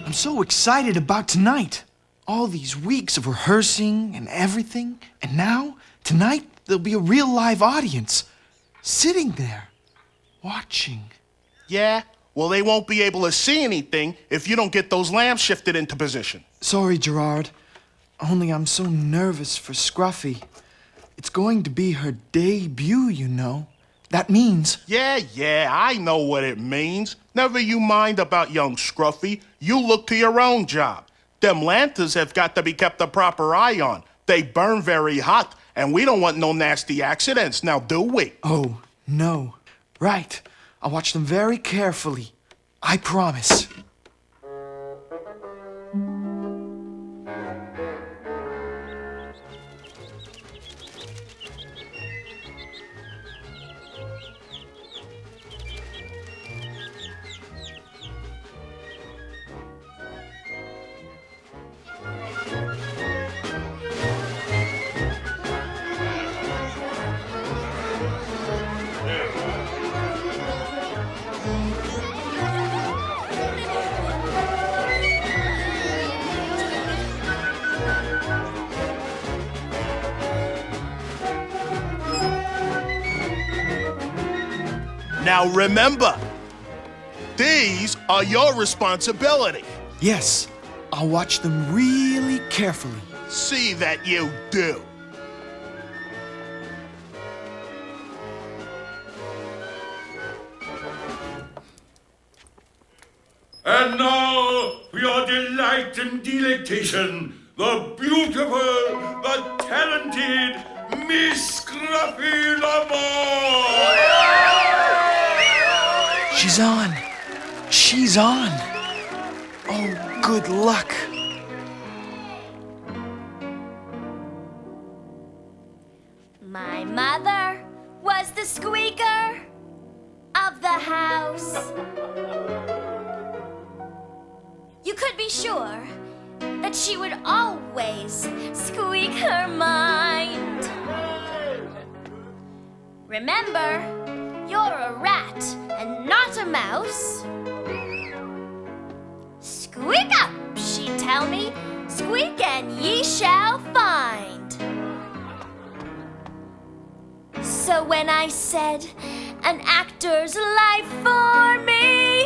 I'm so excited about tonight.
All these weeks of rehearsing and everything, and now, tonight, there'll be a real live audience sitting there, watching.
Yeah? Well, they won't be able to see anything if you don't get those lamps shifted into position.
Sorry, Gerard. Only I'm so nervous for Scruffy. It's going to be her debut, you know. That means...
Yeah, I know what it means. Never you mind about young Scruffy. You look to your own job. Them lanterns have got to be kept a proper eye on. They burn very hot, and we don't want no nasty accidents, now do we?
Oh, no. Right. I'll watch them very carefully. I promise.
Now remember, these are your responsibility.
Yes, I'll watch them really carefully.
See that you do.
And now, for your delight and delectation, the beautiful, the talented Miss Scruffy Lamar!
She's on. She's on. Oh, good luck.
My mother was the squeaker of the house. You could be sure that she would always squeak her mind. Remember, you're a rat and not a mouse. Squeak up, she'd tell me. Squeak and ye shall find. So when I said an actor's life for me,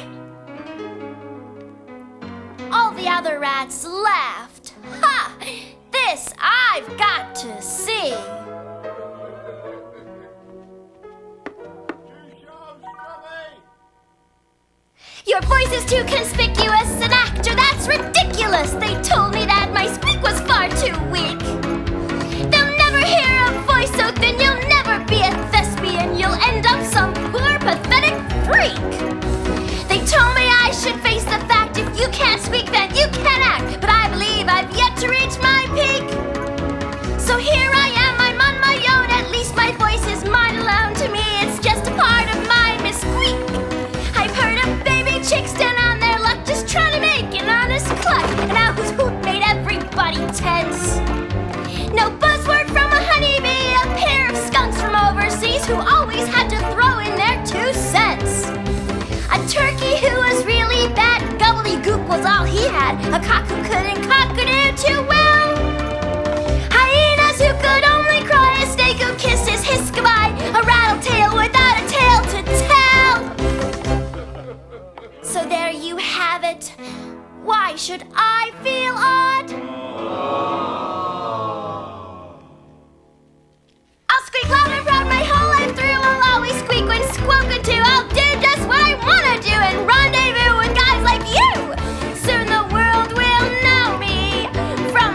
all the other rats laughed. Ha! This I've got to see. Your voice is too conspicuous. An actor, that's ridiculous. They told me that my squeak was far too weak. They'll never hear a voice so thin. You'll never be a thespian. You'll end up some poor, pathetic freak. They told me I should face the fact if you can't speak, then you can't act. But I believe I've yet to reach my peak. So here I am, I'm on my own. At least my voice is mine alone. To me, it's just a part of my missqueak. I've heard of baby chicks down on their luck, just trying to make an honest cluck. And now whose hoot made everybody tense? No buzzword from a honeybee, a pair of skunks from overseas who always had to throw in their 2 cents. A turkey who was really bad, gobbledygook was all he had. A cock who couldn't cock-a-doo too well. Hyenas who could only cry, a snake who kissed his hiss goodbye. A rattletail without a tail to tell. So there you have it. Why should I feel odd? I'll squeak loud and proud my whole life through. I'll always squeak when squoken to. I'll do just what I want to do and rendezvous with guys like you. Soon the world will know me from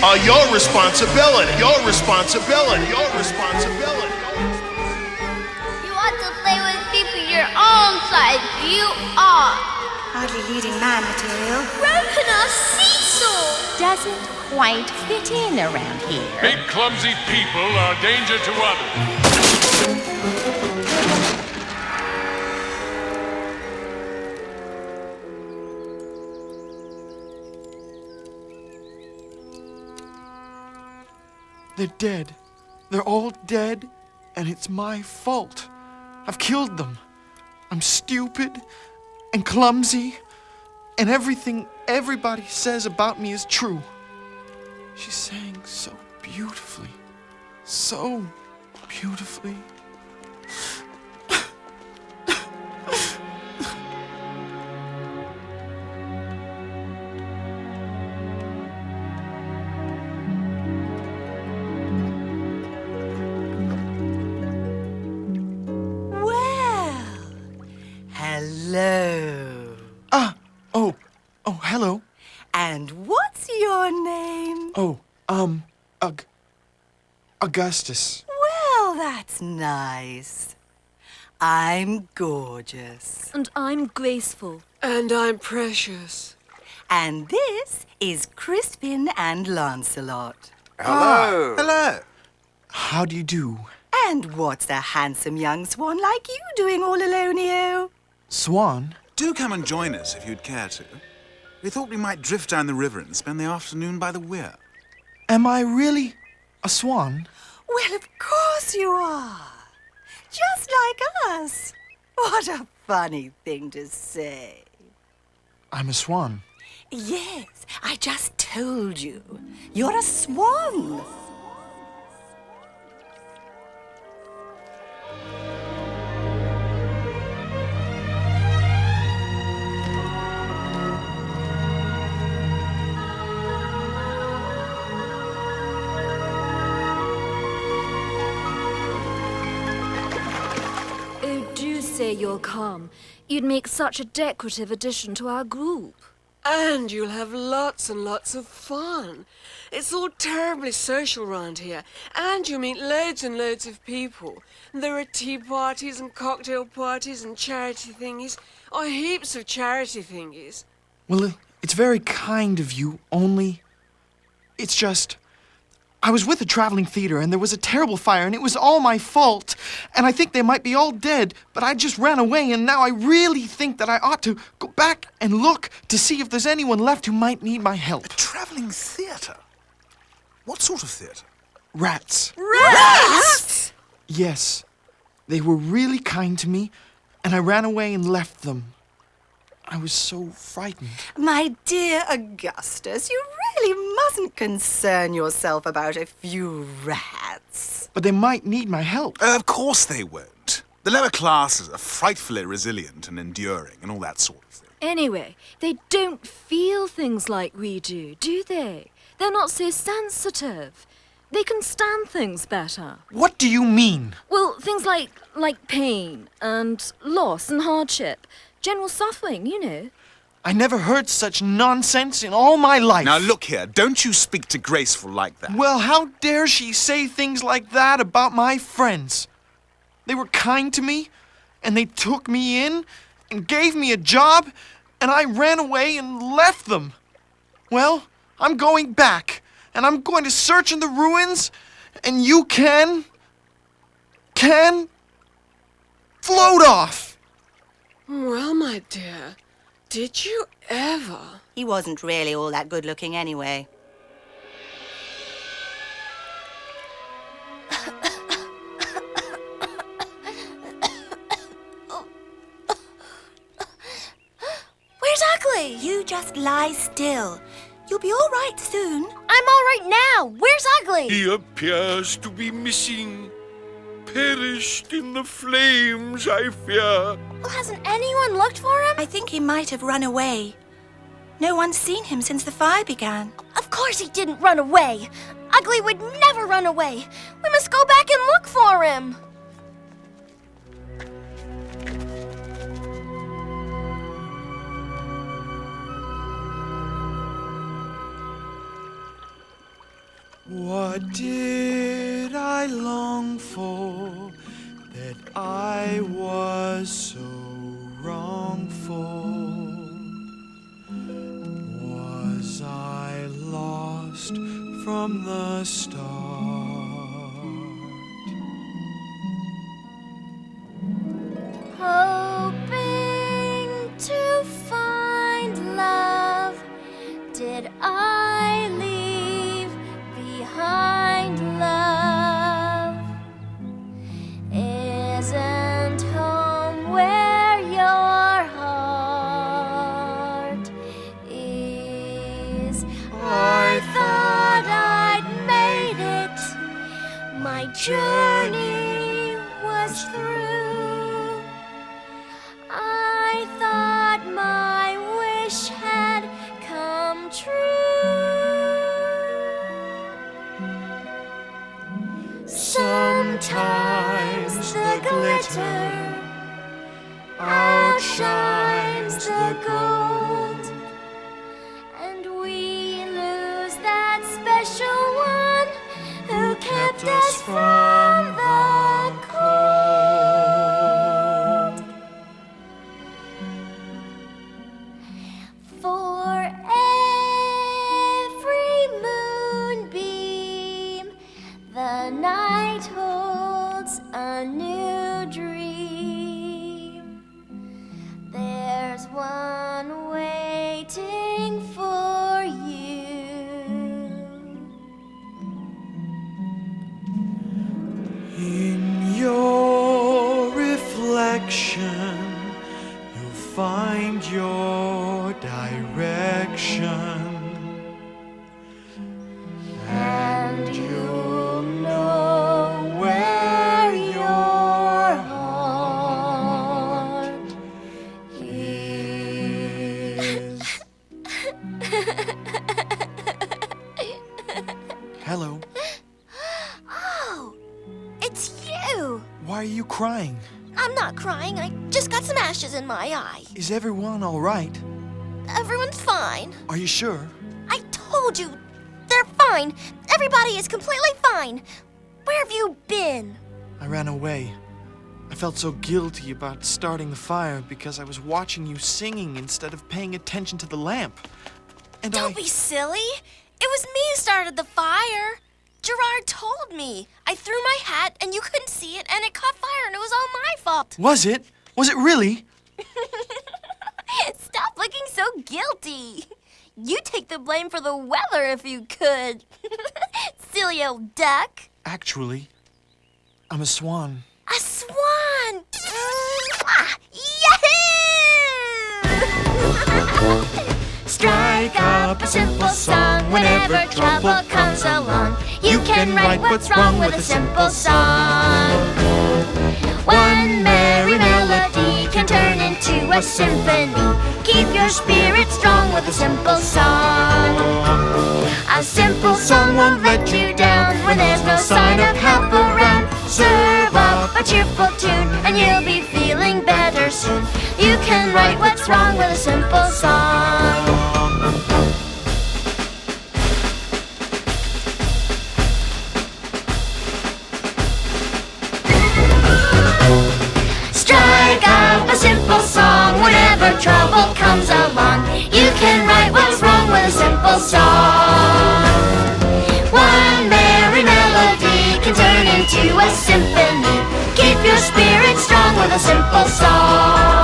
are your responsibility. Your responsibility. Your responsibility.
You ought to play with people your own size. You ought.
Hardly leading man material.
Broken a seesaw!
Doesn't quite fit in around here.
Big clumsy people are a danger to others.
They're dead. They're all dead, and it's my fault. I've killed them. I'm stupid and clumsy, and everything everybody says about me is true. She sang so beautifully. So beautifully.
Hello.
Oh, hello.
And what's your name?
Augustus.
Well, that's nice. I'm gorgeous.
And I'm graceful.
And I'm precious.
And this is Crispin and Lancelot.
Hello.
Hello.
How do you do?
And what's a handsome young swan like you doing all alone here?
Swan?
Do come and join us if you'd care to. We thought we might drift down the river and spend the afternoon by the weir.
Am I really a swan?
Well, of course you are. Just like us. What a funny thing to say.
I'm a swan.
Yes, I just told you. You're a swan.
Say you'll come. You'd make such a decorative addition to our group.
And you'll have lots and lots of fun. It's all terribly social round here. And you'll meet loads and loads of people. There are tea parties and cocktail parties and charity thingies. Oh, heaps of charity thingies.
Well, it's very kind of you, only... It's just... I was with a traveling theater, and there was a terrible fire, and it was all my fault. And I think they might be all dead, but I just ran away, and now I really think that I ought to go back and look to see if there's anyone left who might need my help.
A travelling theatre? What sort of theatre?
Rats.
Rats?
Yes. They were really kind to me, and I ran away and left them. I was so frightened.
My dear Augustus, you really mustn't concern yourself about a few rats.
But they might need my help.
Of course they won't. The lower classes are frightfully resilient and enduring and all that sort of thing.
Anyway, they don't feel things like we do they? They're not so sensitive. They can stand things better.
What do you mean?
Well, things like pain and loss and hardship. General suffering, you know.
I never heard such nonsense in all my life.
Now look here, don't you speak to Graceful like that.
Well, how dare she say things like that about my friends? They were kind to me, and they took me in and gave me a job, and I ran away and left them. Well, I'm going back, and I'm going to search in the ruins, and you can float off.
Well, my dear, did you ever?
He wasn't really all that good looking anyway.
Where's Ugly?
You just lie still. You'll be all right soon.
I'm all right now. Where's Ugly?
He appears to be missing. Perished in the flames, I fear.
Well, hasn't anyone looked for him?
I think he might have run away. No one's seen him since the fire began.
Of course he didn't run away. Ugly would never run away. We must go back and look for him.
What did I long for that I was so wrongful? Was I lost from the start?
Hoping to find love, did I leave behind love? Isn't home where your heart is? I thought I'd made it, my journey was through. I thought my wish had come true. Sometimes the glitter outshines the gold, and we lose that special one who kept us from the cold. For every moonbeam, the night holds a new dream. There's one waiting for you.
In your reflection, you'll find your direction. And you'll know where your heart is. Hello.
Oh, it's you.
Why are you crying?
I'm not crying. I just got some ashes in my eye.
Is everyone all right?
Everyone's fine.
Are you sure?
I told you, they're fine. Everybody is completely fine. Where have you been?
I ran away. I felt so guilty about starting the fire because I was watching you singing instead of paying attention to the lamp. And
Don't be silly. It was me who started the fire. Gerard told me. I threw my hat and you couldn't see it and it caught fire and it was all my fault.
Was it? Was it really?
Stop looking so guilty. You take the blame for the weather if you could. Silly old duck.
Actually, I'm a swan.
A swan! Yahoo! Strike up a simple song whenever trouble comes along. You can write what's wrong with a simple song. One merry melody can turn into a symphony. Keep your spirit strong with a simple song. A simple song won't let you down when there's no sign of help around. Serve up a cheerful tune and you'll be feeling better soon. You can write what's wrong with a simple song. Strike up a simple song whenever trouble comes along. You can write what's wrong with a simple song. One merry melody can turn into a symphony. Keep your spirit strong with a simple song.